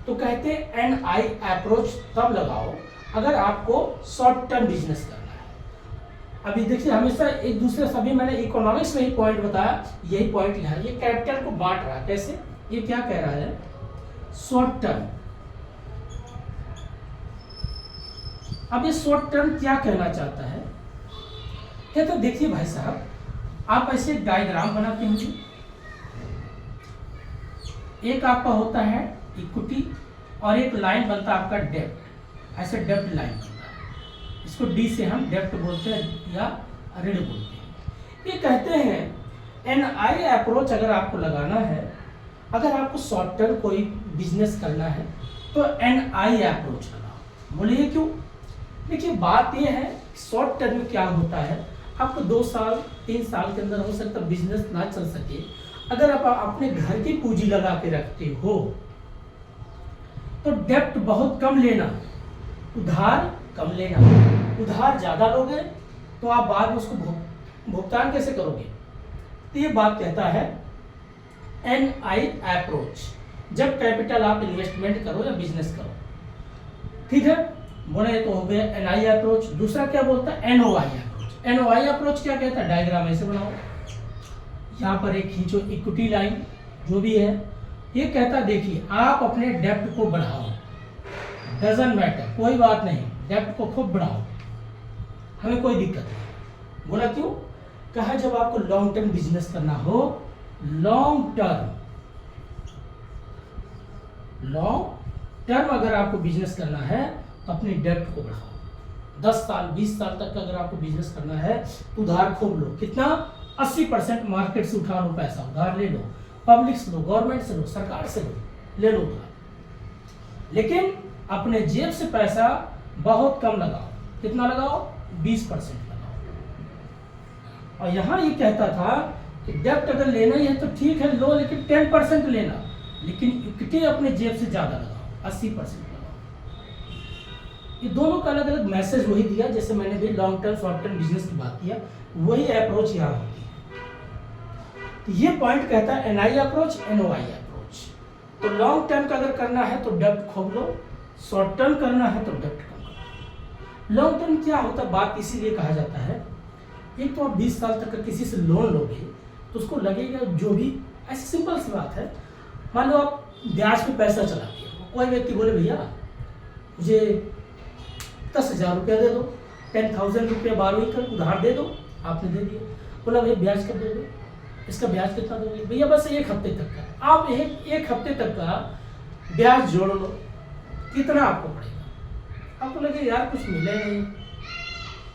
तो कहते हैं NI अप्रोच तब लगाओ अगर आपको शॉर्ट टर्म बिजनेस करना है। अभी देखिए, हमेशा एक दूसरे, सभी मैंने इकोनॉमिक्स में ही पॉइंट बताया, यही पॉइंट लिखा है। ये कैपिटल को बांट रहा है, कैसे, ये क्या कह रहा है, शॉर्ट टर्म। अब ये शॉर्ट टर्म क्या कहना चाहता है, कहते देखिए भाई साहब, आप ऐसे एक डायग्राम बनाते होंगे, एक आपका होता है इक्विटी और एक लाइन बनता है आपका डेब्ट, ऐसे डेब्ट लाइन बनता है, इसको डी से हम डेब्ट बोलते हैं या ऋण बोलते हैं। ये कहते हैं NI अप्रोच अगर आपको लगाना है, अगर आपको शॉर्ट टर्म कोई बिजनेस करना है तो NI अप्रोच लगाओ। बोलिए क्यों? देखिए, बात ये है शॉर्ट टर्म में क्या होता है, आपको 2 साल 3 साल के अंदर हो सकता है बिजनेस ना चल सके। अगर आप अपने घर की पूंजी लगा के रखते हो तो डेब्ट बहुत कम लेना, उधार कम लेना। उधार ज्यादा लोगे तो आप बाद में उसको भुगतान कैसे करोगे? तो ये बात कहता है NI अप्रोच, जब कैपिटल आप इन्वेस्टमेंट करो या बिजनेस करो, ठीक है। बोले तो हो गया NI अप्रोच। दूसरा क्या बोलता है, NOI अप्रोच। NOI अप्रोच क्या कहता है, डायग्राम ऐसे बनाओ, यहाँ पर एक खींचो इक्विटी लाइन जो भी है, ये कहता है देखिए आप अपने डेब्ट को बढ़ाओ, डजंट मैटर, कोई बात नहीं, डेब्ट को खूब बढ़ाओ, हमें कोई दिक्कत नहीं। बोला क्यों? कहा जब आपको लॉन्ग टर्म बिजनेस करना हो, लॉन्ग टर्म अगर आपको बिजनेस करना है तो अपने डेब्ट को बढ़ाओ। 10 साल 20 साल तक का अगर आपको बिजनेस करना है तो उधार खूब लो, कितना, 80% मार्केट से उठा लो पैसा, उधार ले लो, पब्लिक से लो, गवर्नमेंट से लो, सरकार से लो, ले लो उधार। लेकिन अपने जेब से पैसा बहुत कम लगाओ, कितना लगाओ, 20% लगाओ। और यहां ये कहता था कि डेब्ट अगर लेना ही है तो ठीक है लो, लेकिन 10% लेना, लेकिन इक्विटी अपने जेब से ज्यादा लगाओ, 80% लगाओ। ये दोनों का अलग अलग मैसेज वही दिया, जैसे मैंने भी long term short term business की बात किया, वही अप्रोच यहाँ होती है। तो ये पॉइंट कहता है NI अप्रोच, NOI अप्रोच। तो लॉन्ग टर्म का अगर करना है तो डेब्ट खूब लो, शॉर्ट टर्म करना है तो डेब्ट कम करो। लॉन्ग टर्म क्या होता है, बात इसीलिए कहा जाता है, एक तो आप 20 साल तक का किसी से लोन लोगे तो उसको लगेगा जो भी, ऐसी सिंपल सी बात है, मान लो आप ब्याज पे पैसा चलाते हो, कोई व्यक्ति बोले भैया मुझे 10,000 रुपया दे दो, 10,000 रुपया बारहवीं का उधार दे दो, आपने दे दिया। बोला भैया ब्याज कब दोगे, इसका ब्याज कितना दोगे? भैया बस 1 हफ्ते तक का। आप एक हफ्ते तक का ब्याज जोड़ लो, कितना आपको पड़ेगा? आपको लगे यार कुछ मिले नहीं,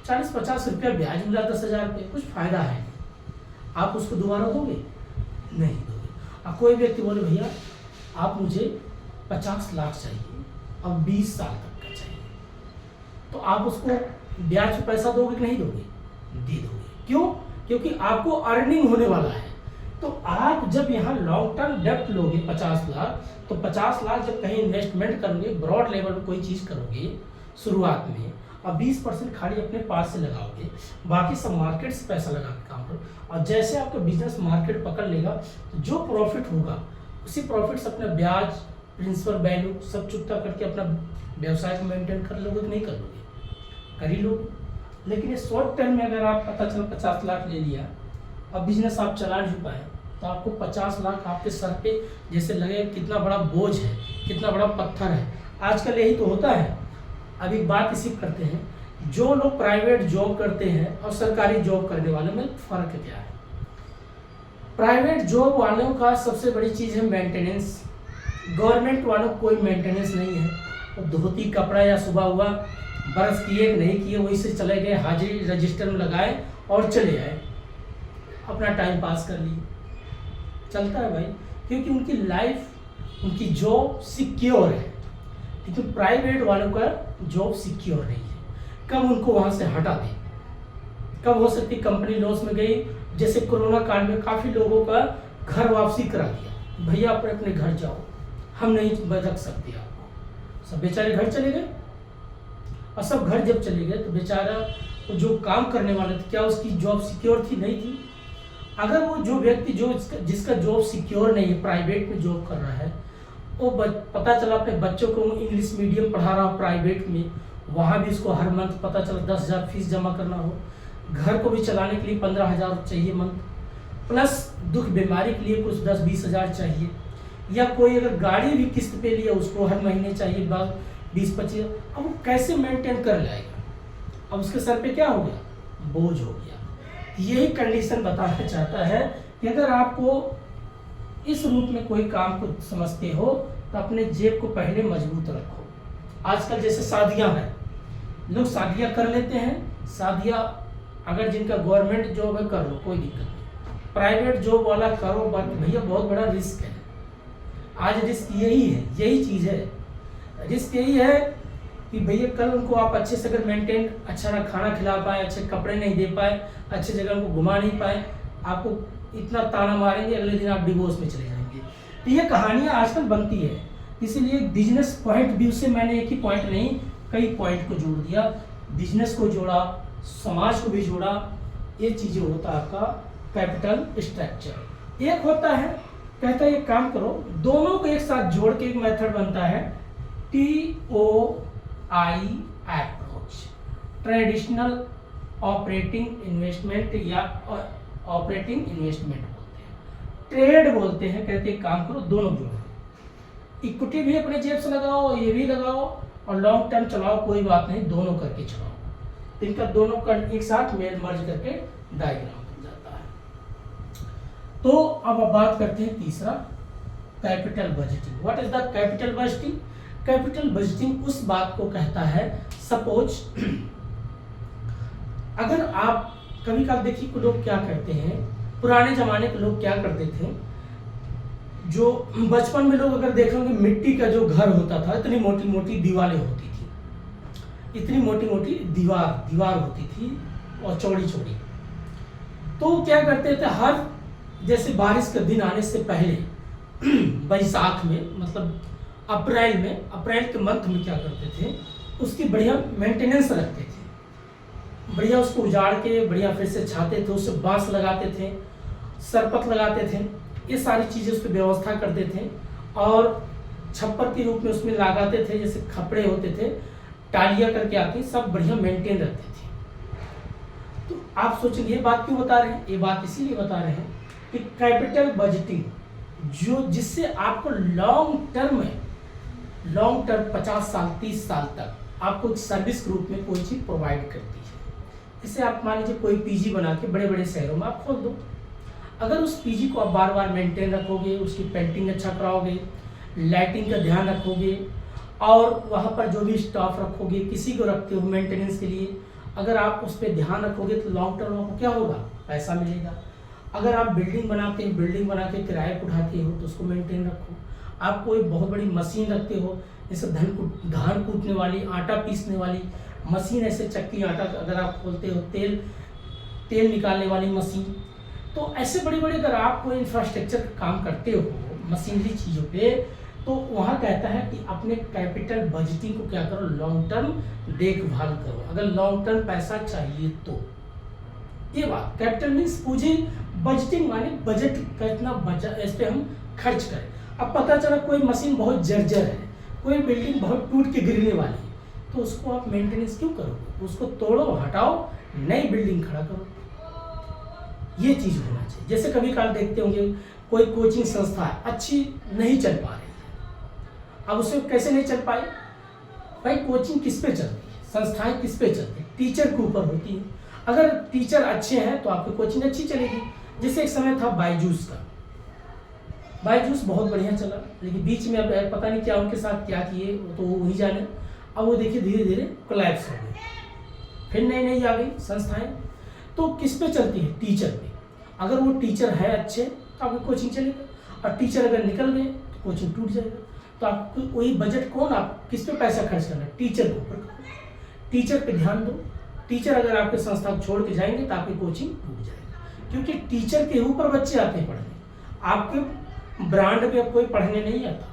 40-50 रुपया ब्याज मिला 10,000 रुपये, कुछ फायदा है, आप उसको दोबारा दोगे? नहीं दोगे। अब कोई व्यक्ति बोले भैया आप मुझे 50 लाख चाहिए और 20 साल तक का चाहिए, तो आप उसको ब्याज पे पैसा दोगे कि नहीं दोगे? दे दोगे। क्यों? क्योंकि आपको अर्निंग होने वाला है। तो आप जब यहाँ लॉन्ग टर्म डेब्ट लोगे 50 लाख, तो 50 लाख जब कहीं इन्वेस्टमेंट करोगे, ब्रॉड लेवल पर कोई चीज़ करोगे शुरुआत में, और 20% खाली अपने पास से लगाओगे, बाकी सब मार्केट से पैसा लगा के काम करो, और जैसे आपका बिजनेस मार्केट पकड़ लेगा तो जो प्रॉफिट होगा उसी प्रॉफिट से अपना ब्याज, प्रिंसिपल वैल्यू सब चुकता करके अपना व्यवसाय को मेंटेन कर लोगे कि नहीं कर लोगे? कर ही लोगे। लेकिन ये शॉर्ट टर्म में अगर आप पता चला 50 लाख ले लिया और बिजनेस आप चला नहीं पाए, तो आपको 50 लाख आपके सर पे जैसे लगे कितना बड़ा बोझ है, कितना बड़ा पत्थर है। आजकल यही तो होता है। अब एक बात इसी करते हैं, जो लोग प्राइवेट जॉब करते हैं और सरकारी जॉब करने वाले में फ़र्क क्या है? प्राइवेट जॉब वालों का सबसे बड़ी चीज़ है मेंटेनेंस, गवर्नमेंट वालों को कोई मेंटेनेंस नहीं है। तो धोती कपड़ा या सुबह हुआ बरस किए नहीं किए, वहीं से चले गए, हाजिरी रजिस्टर में लगाए और चले आए, अपना टाइम पास कर लिए, चलता है भाई, क्योंकि उनकी लाइफ, उनकी जॉब सिक्योर है। लेकिन प्राइवेट वालों का जॉब सिक्योर नहीं है। कब उनको वहाँ से हटा दें, कब हो सकती कंपनी लॉस में गई। जैसे कोरोना काल में काफ़ी लोगों का घर वापसी करा दिया, भैया आप अपने घर जाओ, हम नहीं रख सकते आपको। सब बेचारे घर चले गए, और सब घर जब चले गए तो बेचारा जो काम करने वाले थे, क्या उसकी जॉब सिक्योर थी? नहीं थी। अगर वो जो व्यक्ति जिसका जॉब सिक्योर नहीं है, प्राइवेट में जॉब कर रहा है, वो पता चला अपने बच्चों को इंग्लिश मीडियम पढ़ा रहा हो प्राइवेट में, वहाँ भी उसको हर मंथ पता चला 10,000 फीस जमा करना हो, घर को भी चलाने के लिए 15,000 चाहिए मंथ, प्लस दुख बीमारी के लिए कुछ 10-20 हज़ार चाहिए, या कोई अगर गाड़ी भी किस्त पे लिया उसको हर महीने चाहिए 20-25। अब वो कैसे मेंटेन कर लाएगा? अब उसके सर पे क्या हो गया? बोझ हो गया। यही कंडीशन बताना चाहता है कि अगर आपको इस रूप में कोई काम को समझते हो तो अपने जेब को पहले मजबूत रखो। आजकल जैसे शादियां हैं, लोग शादियां कर लेते हैं, शादियां अगर जिनका गवर्नमेंट जॉब है कर लो, कोई दिक्कत नहीं, प्राइवेट जॉब वाला करो, बट भैया बहुत बड़ा रिस्क है। आज रिस्क यही है, यही चीज़ है, रिस्क यही है कि भैया कल उनको आप अच्छे से अगर मेंटेन अच्छा ना खाना खिला पाए, अच्छे कपड़े नहीं दे पाए, अच्छे जगह उनको घुमा नहीं पाए, आपको इतना ताना मारेंगे, अगले दिन आप डिवोर्स में चले जाएंगे। तो ये कहानियाँ आजकल बनती है। इसीलिए बिजनेस पॉइंट व्यू से मैंने एक ही पॉइंट नहीं, कई पॉइंट को जोड़ दिया, बिजनेस को जोड़ा, समाज को भी जोड़ा। ये चीज़ें होता है आपका कैपिटल स्ट्रक्चर। एक होता है कहता है एक काम करो, दोनों को एक साथ जोड़ के एक मेथड बनता है TOI approach, traditional operating investment या ऑपरेटिंग इन्वेस्टमेंट बोलते हैं, ट्रेड बोलते हैं। कहते हैं काम करो, दोनों जोड़ो, इक्विटी भी अपने जेब से लगाओ, ये भी लगाओ, और लॉन्ग टर्म चलाओ, कोई बात नहीं, दोनों करके चलाओ। इनका दोनों का एक साथ मेल मर्ज करके डायग्राम बन जाता है। तो अब बात करते हैं तीसरा, capital budgeting. What is the capital budgeting? Capital budgeting उस बात को कहता है, सपोज अगर आप कभी कभी देखिए लोग क्या करते हैं, पुराने जमाने के लोग क्या करते थे, जो बचपन में लोग अगर देखेंगे मिट्टी का जो घर होता था, इतनी मोटी मोटी दीवारें होती थी, इतनी मोटी मोटी दीवार होती थी और चौड़ी चौड़ी। तो क्या करते थे, हर जैसे बारिश का दिन आने से पहले बैसाख में, मतलब अप्रैल के मंथ में क्या करते थे, उसकी बढ़िया मेंटेनेंस रखते थे, बढ़िया उसको उजाड़ के बढ़िया फिर से छाते थे, उससे बांस लगाते थे, सरपत लगाते थे, ये सारी चीज़ें उस पर व्यवस्था करते थे, और छप्पर के रूप में उसमें लगाते थे, जैसे खपड़े होते थे, टालियाँ करके आती, सब बढ़िया मेंटेन रखते थे। तो आप सोचेंगे ये बात क्यों बता रहे हैं? ये बात इसीलिए बता रहे हैं कि कैपिटल बजटिंग जो जिससे आपको लॉन्ग टर्म 50 साल 30 साल तक आपको सर्विस के रूप में कोई चीज़ प्रोवाइड करती है। जैसे आप मान लीजिए कोई पीजी बना के बड़े बड़े शहरों में आप खोल दो, अगर उस पीजी को आप बार बार मेंटेन रखोगे, उसकी पेंटिंग अच्छा कराओगे, लाइटिंग का ध्यान रखोगे, और वहाँ पर जो भी स्टाफ रखोगे, किसी को रखते हो मेंटेनेंस के लिए, अगर आप उस पर ध्यान रखोगे तो लॉन्ग टर्म आपको क्या होगा, पैसा मिलेगा। अगर आप बिल्डिंग बनाते हो, बिल्डिंग बना के किराए पर उठाते हो तो उसको मेंटेन रखो। आप कोई बहुत बड़ी मशीन रखते हो, जैसे धान कूटने वाली, आटा पीसने वाली मशीन, ऐसे चक्की आटा अगर आप खोलते हो, तेल निकालने वाली मशीन, तो ऐसे बड़ी बड़ी अगर आप कोई इंफ्रास्ट्रक्चर का काम करते हो मशीनरी चीज़ों पे, तो वहाँ कहता है कि अपने कैपिटल बजटिंग को क्या करो, लॉन्ग टर्म देखभाल करो। अगर लॉन्ग टर्म पैसा चाहिए तो ये बात, कैपिटल मीन्स पूंजी, बजटिंग माने बजट, कितना बजट इस पे हम खर्च करें। अब पता चला कोई मशीन बहुत जर्जर है, कोई बिल्डिंग बहुत टूट के गिरने वाली है, तो उसको आप मेंटेनेंस क्यों करोगे? उसको तोड़ो, हटाओ, नई बिल्डिंग खड़ा करो। ये चीज़ होना चाहिए। जैसे कभी काल देखते होंगे कोई कोचिंग संस्था अच्छी नहीं चल पा रही है, अब उसे कैसे नहीं चल पाई? भाई कोचिंग किस पे चलती है, संस्थाएं किस पे चलती है? टीचर के ऊपर होती है। अगर टीचर अच्छे हैं तो आपकी कोचिंग अच्छी चलेगी। जैसे एक समय था बायजूस का, बायजूस बहुत बढ़िया चला, लेकिन बीच में अब पता नहीं क्या उनके साथ क्या किए, तो वो वही जाने। अब वो देखिए धीरे धीरे कोलैप्स हो गई, फिर नई आ गई संस्थाएं। तो किस पे चलती है? टीचर पे। अगर वो टीचर है अच्छे तो आपकी कोचिंग चलेगा, और टीचर अगर निकल गए तो कोचिंग टूट जाएगा। तो आपको वही बजट कौन, आप किस पे पैसा खर्च करना है, टीचर के ऊपर करो, टीचर पे ध्यान दो। टीचर अगर आपके संस्था को छोड़ के जाएंगे तो आपकी कोचिंग डूब जाएगी, क्योंकि टीचर के ऊपर बच्चे आते हैं पढ़ने। आपके ब्रांड पे कोई पढ़ने नहीं आता,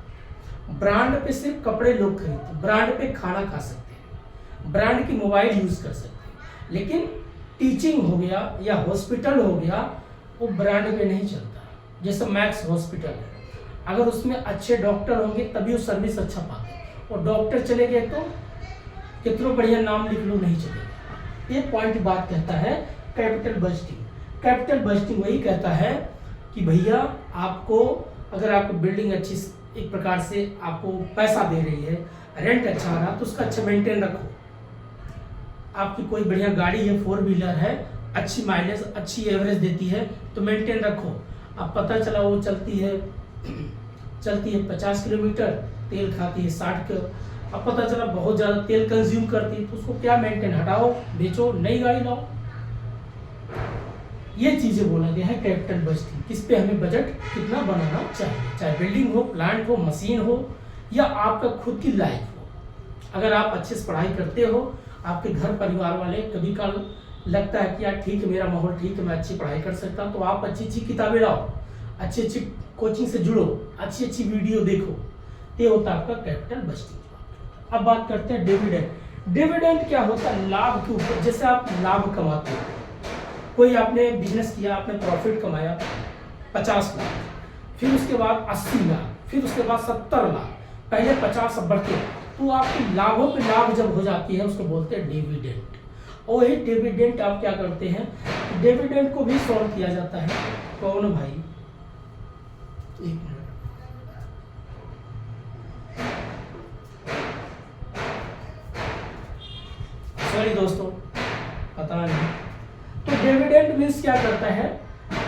ब्रांड पे सिर्फ कपड़े लोग खरीदते, ब्रांड पे खाना खा सकते हैं, ब्रांड की मोबाइल यूज कर सकते हैं, लेकिन टीचिंग हो गया या हॉस्पिटल हो गया वो ब्रांड पे नहीं चलता। जैसे मैक्स हॉस्पिटल है, अगर उसमें अच्छे डॉक्टर होंगे तभी वो सर्विस अच्छा पाते, और डॉक्टर चले गए तो कितना बढ़िया नाम लिख लो नहीं चलेगा। ये पॉइंट बात कहता है कैपिटल बजटिंग। कैपिटल बजटिंग वही कहता है कि भैया आपको अगर आपको बिल्डिंग अच्छी एक प्रकार से आपको पैसा दे रही है, रेंट अच्छा आ रहा तो उसका अच्छा मेंटेन रखो। आपकी कोई बढ़िया गाड़ी है, 4 व्हीलर है, अच्छी माइलेज अच्छी एवरेज देती है तो मेंटेन रखो। अब पता चला वो चलती है 50 किलोमीटर, तेल खाती है 60 का, अब पता चला बहुत ज़्यादा तेल कंज्यूम करती है तो उसको क्या मेंटेन, हटाओ, बेचो, नई गाड़ी लाओ। ये चीज़ें बोला गया है कैपिटल बजटिंग, किस पे हमें बजट कितना बनाना चाहिए, चाहे बिल्डिंग हो, प्लांट हो, मशीन हो या आपका खुद की लाइफ हो। अगर आप अच्छे से पढ़ाई करते हो, आपके घर परिवार वाले कभी कल लगता है कि यार ठीक है मेरा माहौल ठीक है, मैं अच्छी पढ़ाई कर सकता हूँ, तो आप अच्छी अच्छी किताबें लाओ, अच्छी अच्छी कोचिंग से जुड़ो, अच्छी अच्छी वीडियो देखो, ये होता है आपका कैपिटल बजटिंग। अब बात करते हैं डिविडेंड। डिविडेंड क्या होता है, लाभ के ऊपर। जैसे आप लाभ कमाते हो, कोई आपने बिजनेस किया, आपने प्रॉफिट कमाया 50 लाख, फिर उसके बाद 80 लाख, फिर उसके बाद 70 लाख, पहले 50 अब बढ़ते, तो आपके लाभों पे लाभ जब हो जाती है उसको बोलते हैं डिविडेंड। और वही डिविडेंड आप क्या करते हैं, डिविडेंड को भी सॉल्व किया जाता है। कौन भाई, एक मिनट, सॉरी दोस्तों पता नहीं। तो डिविडेंड मीन्स क्या करता है,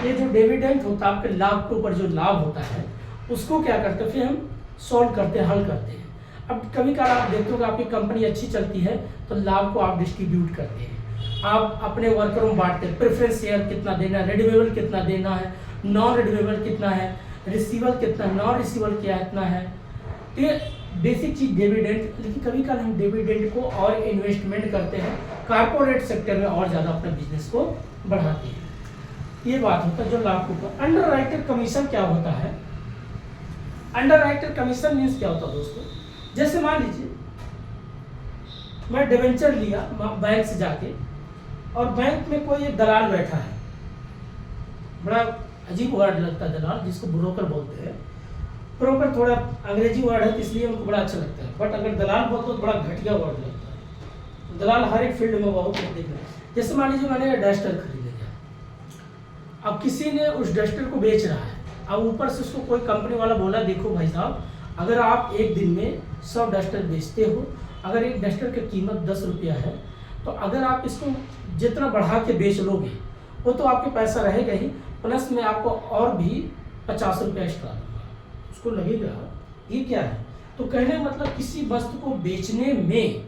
ये जो डिविडेंड होता है आपके लाभ के ऊपर जो लाभ होता है उसको क्या करते हैं, फिर हम सॉल्व करते हैं, हल करते हैं। अब कभी कभार आप देखते हो कि आपकी कंपनी अच्छी चलती है तो लाभ को आप डिस्ट्रीब्यूट करते हैं, आप अपने वर्करों में बांटते हैं, प्रेफरेंस शेयर कितना देना है, रिडीमेबल कितना देना है, नॉन रिडीमेबल कितना है, रिसीवल कितना, नॉन रिसीवल क्या इतना है। तो ये बेसिक चीज डिविडेंड। लेकिन कभी कभार हम डिविडेंड को और इन्वेस्टमेंट करते हैं, कारपोरेट सेक्टर में और ज़्यादा अपने बिजनेस को बढ़ाते हैं। ये बात होता है जो लाभ के ऊपर। अंडर राइटर कमीशन क्या होता है, अंडर राइटर कमीशन मीन्स क्या होता है दोस्तों, जैसे मान लीजिए मैं डिवेंचर लिया बैंक से जाके, और बैंक में कोई एक दलाल बैठा है, बड़ा अजीब वर्ड लगता है दलाल, जिसको ब्रोकर बोलते हैं। ब्रोकर थोड़ा अंग्रेजी वर्ड है इसलिए उनको बड़ा अच्छा लगता है, बट अगर दलाल बोलते तो बड़ा घटिया वर्ड लगता है। दलाल हर एक फील्ड में बहुत देख रहे हैं। जैसे मान लीजिए मैंने डस्टर खरीद लिया, अब किसी ने उस डस्टर को बेच रहा है, अब ऊपर से उसको कोई कंपनी वाला बोला देखो भाई साहब, अगर आप एक दिन में 100 डस्टर बेचते हो, अगर एक डस्टर की कीमत 10 रुपया है, तो अगर आप इसको जितना बढ़ा के बेच लोगे वो तो आपके पैसा रहेगा ही, प्लस में आपको और भी 50 रुपया एक्स्ट्रा दूंगा। उसको लगेगा ये क्या है, तो कहने मतलब किसी वस्तु को बेचने में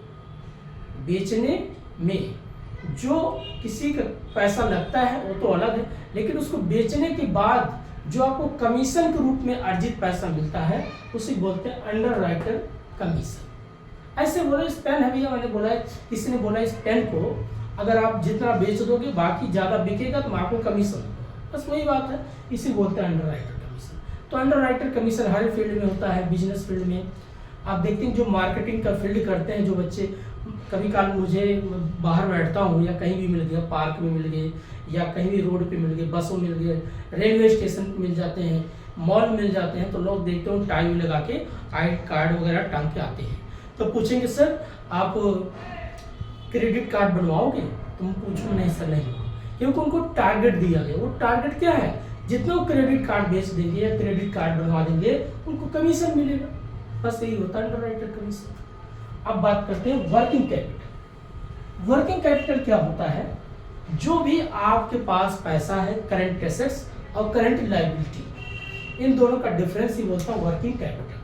जो किसी का पैसा लगता है वो तो अलग है, लेकिन उसको बेचने के बाद जो आपको कमीशन के रूप में अर्जित पैसा मिलता है उसे बोलते हैं अंडर राइटर कमीशन। ऐसे बोला इस पेन है भैया, मैंने बोला है, किसी ने बोला इस पेन को अगर आप जितना बेच दोगे बाकी ज़्यादा बिकेगा तो आपको कमीशन, बस वही बात है, इसी बोलते हैं अंडर राइटर कमीशन। तो अंडर राइटर कमीशन हर फील्ड में होता है, बिजनेस फील्ड में आप देखते हैं जो मार्केटिंग का फील्ड करते हैं जो बच्चे, कभी काल मुझे बाहर बैठता हूँ या कहीं भी मिल गया, पार्क में मिल गए या कहीं भी रोड पे मिल गए, बसों मिल गए, रेलवे स्टेशन पे मिल जाते हैं, मॉल मिल जाते हैं, तो लोग देखते हो टाई लगा के आई कार्ड वगैरह टांग के आते हैं, तो पूछेंगे सर आप क्रेडिट कार्ड बनवाओगे, तुम पूछो नहीं सर नहीं, क्योंकि उनको टारगेट दिया गया। वो टारगेट क्या है, जितना वो क्रेडिट कार्ड बेच देंगे या क्रेडिट कार्ड बनवा देंगे उनको कमीशन मिलेगा, बस यही होता है अंडर राइटर कमीशन। अब बात करते हैं वर्किंग कैपिटल। वर्किंग कैपिटल क्या होता है, जो भी आपके पास पैसा है, करंट एसेट्स और करंट लायबिलिटी, इन दोनों का डिफरेंस ही बोलता है working capital.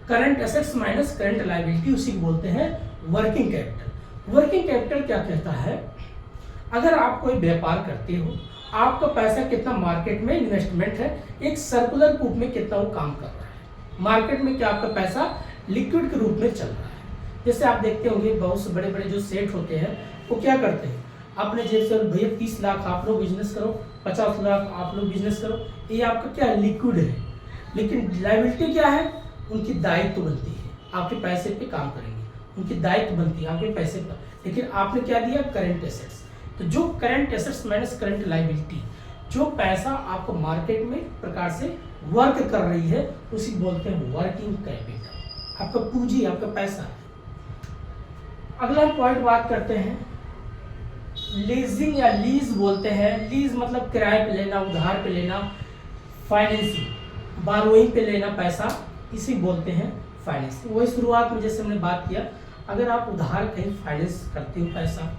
Current assets minus current liability उसी को बोलते हैं वर्किंग कैपिटल। वर्किंग कैपिटल क्या कहता है, अगर आप कोई व्यापार करते हो, आपका पैसा कितना मार्केट में इन्वेस्टमेंट है, एक सर्कुलर रूप में कितना वो काम कर रहा है। मार्केट में क्या आपका पैसा लिक्विड के रूप में चल रहा है। जैसे आप देखते होंगे बहुत से बड़े बड़े जो सेठ होते हैं वो क्या करते हैं, अपने जेब से भैया 30 लाख आप लोग बिजनेस करो, 50 लाख आप लोग बिजनेस करो, ये आपका क्या है, लिक्विड है। लेकिन लायबिलिटी क्या है, उनकी दायित्व बनती है, आपके पैसे पे काम करेंगे, उनकी दायित्व बनती है आपके पैसे पर। लेकिन आपने क्या दिया, करंट एसेट्स। तो जो current assets minus current liability, जो पैसा आपको मार्केट में प्रकार से वर्क कर रही है उसी बोलते हैं वर्किंग कैपिटल, आपका पूंजी, आपका पैसा। अगला पॉइंट बात करते हैं लीजिंग या लीज बोलते हैं। लीज मतलब किराए पे लेना, उधार पे लेना, फाइनेंसिंग, बारोइंग पे लेना पैसा, इसी बोलते हैं फाइनेंसिंग। वही शुरुआत में जैसे हमने बात किया, अगर आप उधार कहीं फाइनेंस करते हो पैसा,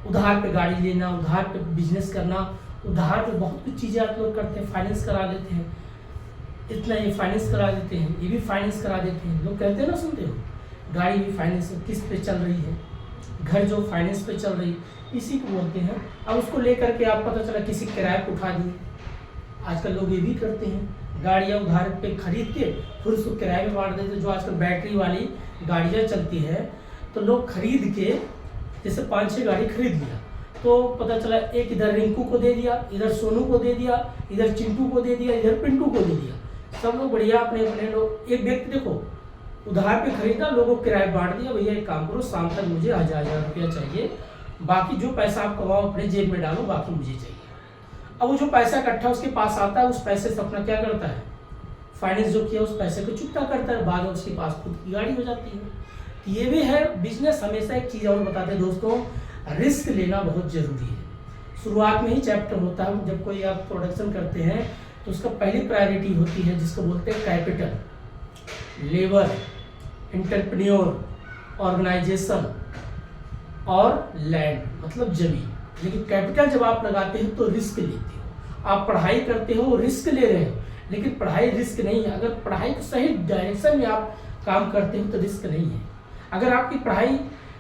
उधार पे गाड़ी लेना, उधार पे बिजनेस करना, उधार पे बहुत कुछ चीज़ें आप लोग करते हैं, फाइनेंस करा देते हैं, इतना ये फाइनेंस करा देते हैं, ये भी फाइनेंस करा देते हैं। लोग कहते हैं ना, सुनते हो, गाड़ी भी फाइनेंस किस पे चल रही है, घर जो फाइनेंस पे चल रही है, इसी को बोलते हैं। अब उसको लेकर के आप पता चला किसी किराए पे उठा दिए, आजकल लोग ये भी करते हैं, गाड़ियाँ उधार पे खरीद के फिर उसको किराए पे बांट देते हैं। जो आजकल बैटरी वाली गाड़ियाँ चलती है तो लोग खरीद के, जैसे 5-6 गाड़ी खरीद लिया तो पता चला एक इधर रिंकू को दे दिया, इधर सोनू को दे दिया, इधर चिंटू को दे दिया, इधर पिंटू को दे दिया। सब लोग बढ़िया अपने अपने लोग, एक व्यक्ति देखो उधार पे खरीदा, लोगों को किराए बांट दिया, भैया एक काम करो शाम तक मुझे 1000 रुपया चाहिए, बाकी जो पैसा आप कमाओ अपने जेब में डालो, बाकी मुझे चाहिए। अब वो जो पैसा इकट्ठा उसके पास आता है, उस पैसे से अपना क्या करता है, फाइनेंस जो किया उस पैसे को चुकता करता है, बाद में उसके पास खुद की गाड़ी हो जाती है। तो ये भी है बिजनेस। हमेशा एक चीज़ और बताते हैं दोस्तों, रिस्क लेना बहुत जरूरी है। शुरुआत में ही चैप्टर होता है, जब कोई आप प्रोडक्शन करते हैं तो उसका पहली प्रायोरिटी होती है जिसको बोलते हैं कैपिटल, लेबर, एंटरप्रेन्योर, ऑर्गेनाइजेशन और लैंड मतलब जमीन। लेकिन कैपिटल जब आप लगाते हैं तो रिस्क लेते हो। आप पढ़ाई करते हो, रिस्क ले रहे हो, लेकिन पढ़ाई रिस्क नहीं है। अगर पढ़ाई को सही डायरेक्शन में आप काम करते हो तो रिस्क नहीं है। अगर आपकी पढ़ाई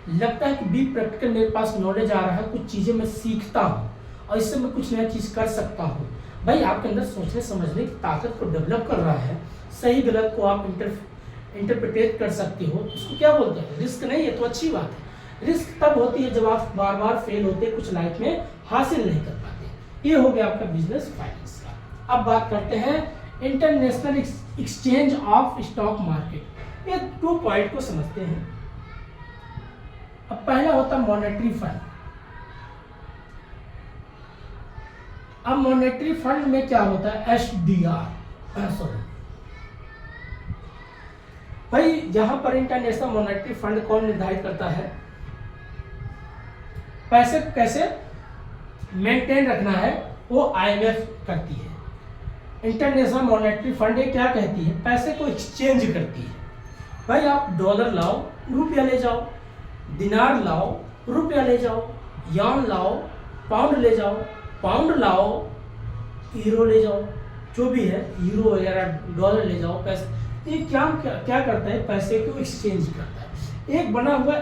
लगता है कि बी प्रैक्टिकल, मेरे पास नॉलेज आ रहा है, कुछ चीज़ें मैं सीखता हूँ और इससे मैं कुछ नया चीज़ कर सकता हूँ, भाई आपके अंदर सोचने समझने की ताकत को डेवलप कर रहा है, सही गलत को आप इंटरप्रिटेट कर सकते हो, तो उसको क्या बोलते हैं, रिस्क नहीं है। तो अच्छी बात है। रिस्क तब होती है जब आप बार बार फेल होते, कुछ लाइफ में हासिल नहीं कर पाते। ये हो गया आपका बिजनेस फाइनेंस का। अब बात करते हैं international exchange of stock market. ये 2 पॉइंट को समझते हैं। अब पहला होता मॉनेटरी फंड। अब मॉनेटरी फंड में क्या होता है, SDR, सॉरी भाई, यहां पर इंटरनेशनल मॉनेटरी फंड कौन निर्धारित करता है, पैसे को कैसे मेंटेन रखना है, वो IMF करती है। इंटरनेशनल मॉनेटरी फंड ये क्या कहती है, पैसे को एक्सचेंज करती है। भाई आप डॉलर लाओ, रुपया ले जाओ, दिनार लाओ, रुपया ले जाओ, यान लाओ, पाउंड ले जाओ, पाउंड लाओ, यूरो ले जाओ, जो भी है, यूरो वगैरह, डॉलर ले जाओ, पैसे। ये क्या करता है, पैसे को एक्सचेंज करता है। एक बना हुआ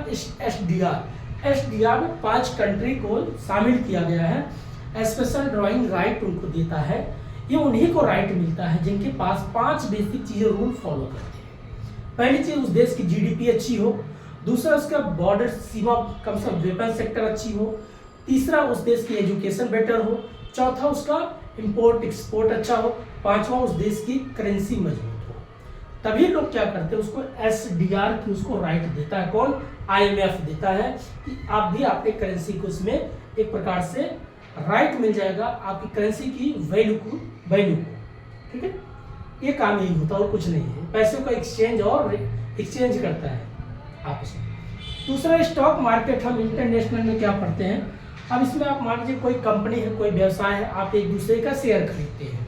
SDR में 5 कंट्री को शामिल किया गया है। स्पेशल ड्राइंग राइट उनको देता है। ये उन्हीं को राइट मिलता है जिनके पास 5 बेसिक चीज़ें रूल फॉलो करते हैं। पहली चीज़, उस देश की GDP अच्छी हो। दूसरा, उसका बॉर्डर सीमा कम से कम वेपन सेक्टर अच्छी हो। तीसरा, उस देश की एजुकेशन बेटर हो। चौथा, उसका इंपोर्ट एक्सपोर्ट अच्छा हो। पांचवा, उस देश की करेंसी मजबूत हो। तभी लोग क्या करते हैं, उसको SDR की उसको राइट देता है। कौन, IMF देता है कि आप भी आपके करेंसी को इसमें एक प्रकार से राइट मिल जाएगा, आपकी करेंसी की वैल्यू को। ठीक है, ये काम यही होता है और कुछ नहीं है। पैसों का एक्सचेंज करता है आपस में। दूसरा, स्टॉक मार्केट हम इंटरनेशनल में क्या पढ़ते हैं। अब इसमें आप मान लीजिए कोई कंपनी है, कोई व्यवसाय है, आप एक दूसरे का शेयर खरीदते हैं,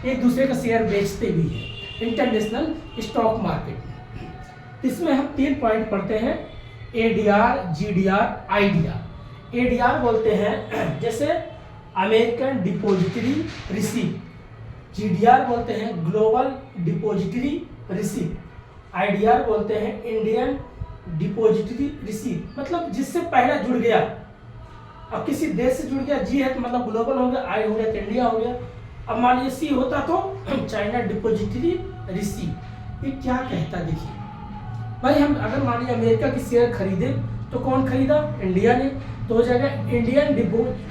एक दूसरे का शेयर बेचते भी हैं इंटरनेशनल स्टॉक मार्केट में। इसमें हम 3 पॉइंट पढ़ते हैं, ADR, GDR, IDR। ADR बोलते हैं जैसे अमेरिकन डिपोजिटरी रिसीप्ट, GDR बोलते हैं ग्लोबल डिपोजिटरी रिसीप्ट, IDR बोलते हैं इंडियन डिपोजिटरी रिसीप्ट। मतलब जिससे पहला जुड़ गया, अब किसी देश से जुड़ गया, G है तो मतलब ग्लोबल हो गया, I हो गया तो इंडिया हो गया। अब मान लीजिए C होता तो चाइना डिपोजिटरी रिसीप्ट, ये क्या कहता है देखिए भाई। हम अगर मान लीजिए अमेरिका की शेयर खरीदे तो कौन खरीदा? इंडिया ने, तो हो जाएगा इंडियन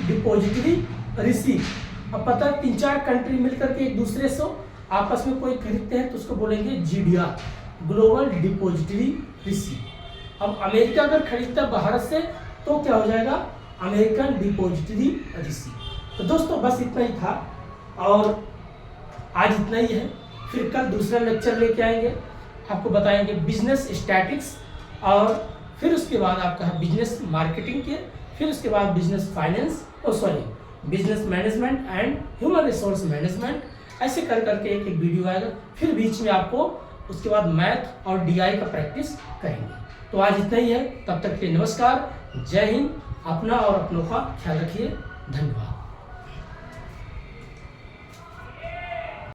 डिपोजिटरी रिसीट। अब पता है 3-4 कंट्री मिलकर के एक दूसरे से आपस में कोई खरीदते हैं तो उसको बोलेंगे जीडीआर, ग्लोबल डिपोजिटरी रिसीट। अब अमेरिका अगर खरीदता है भारत से तो क्या हो जाएगा? American depository receipt. तो दोस्तों बस इतना ही था और आज इतना ही है। फिर कल दूसरा लेक्चर लेके आएंगे, आपको बताएंगे बिजनेस स्टैटिक्स, और फिर उसके बाद आपका है बिजनेस मार्केटिंग के, फिर उसके बाद business finance business management and human resource management. ऐसे कर करके एक एक वीडियो आएगा। फिर बीच में आपको उसके बाद मैथ और डीआई का प्रैक्टिस करेंगे। तो आज इतना ही है, तब तक के लिए नमस्कार, जय हिंद। अपना और अपनों का ख्याल रखिए। धन्यवाद।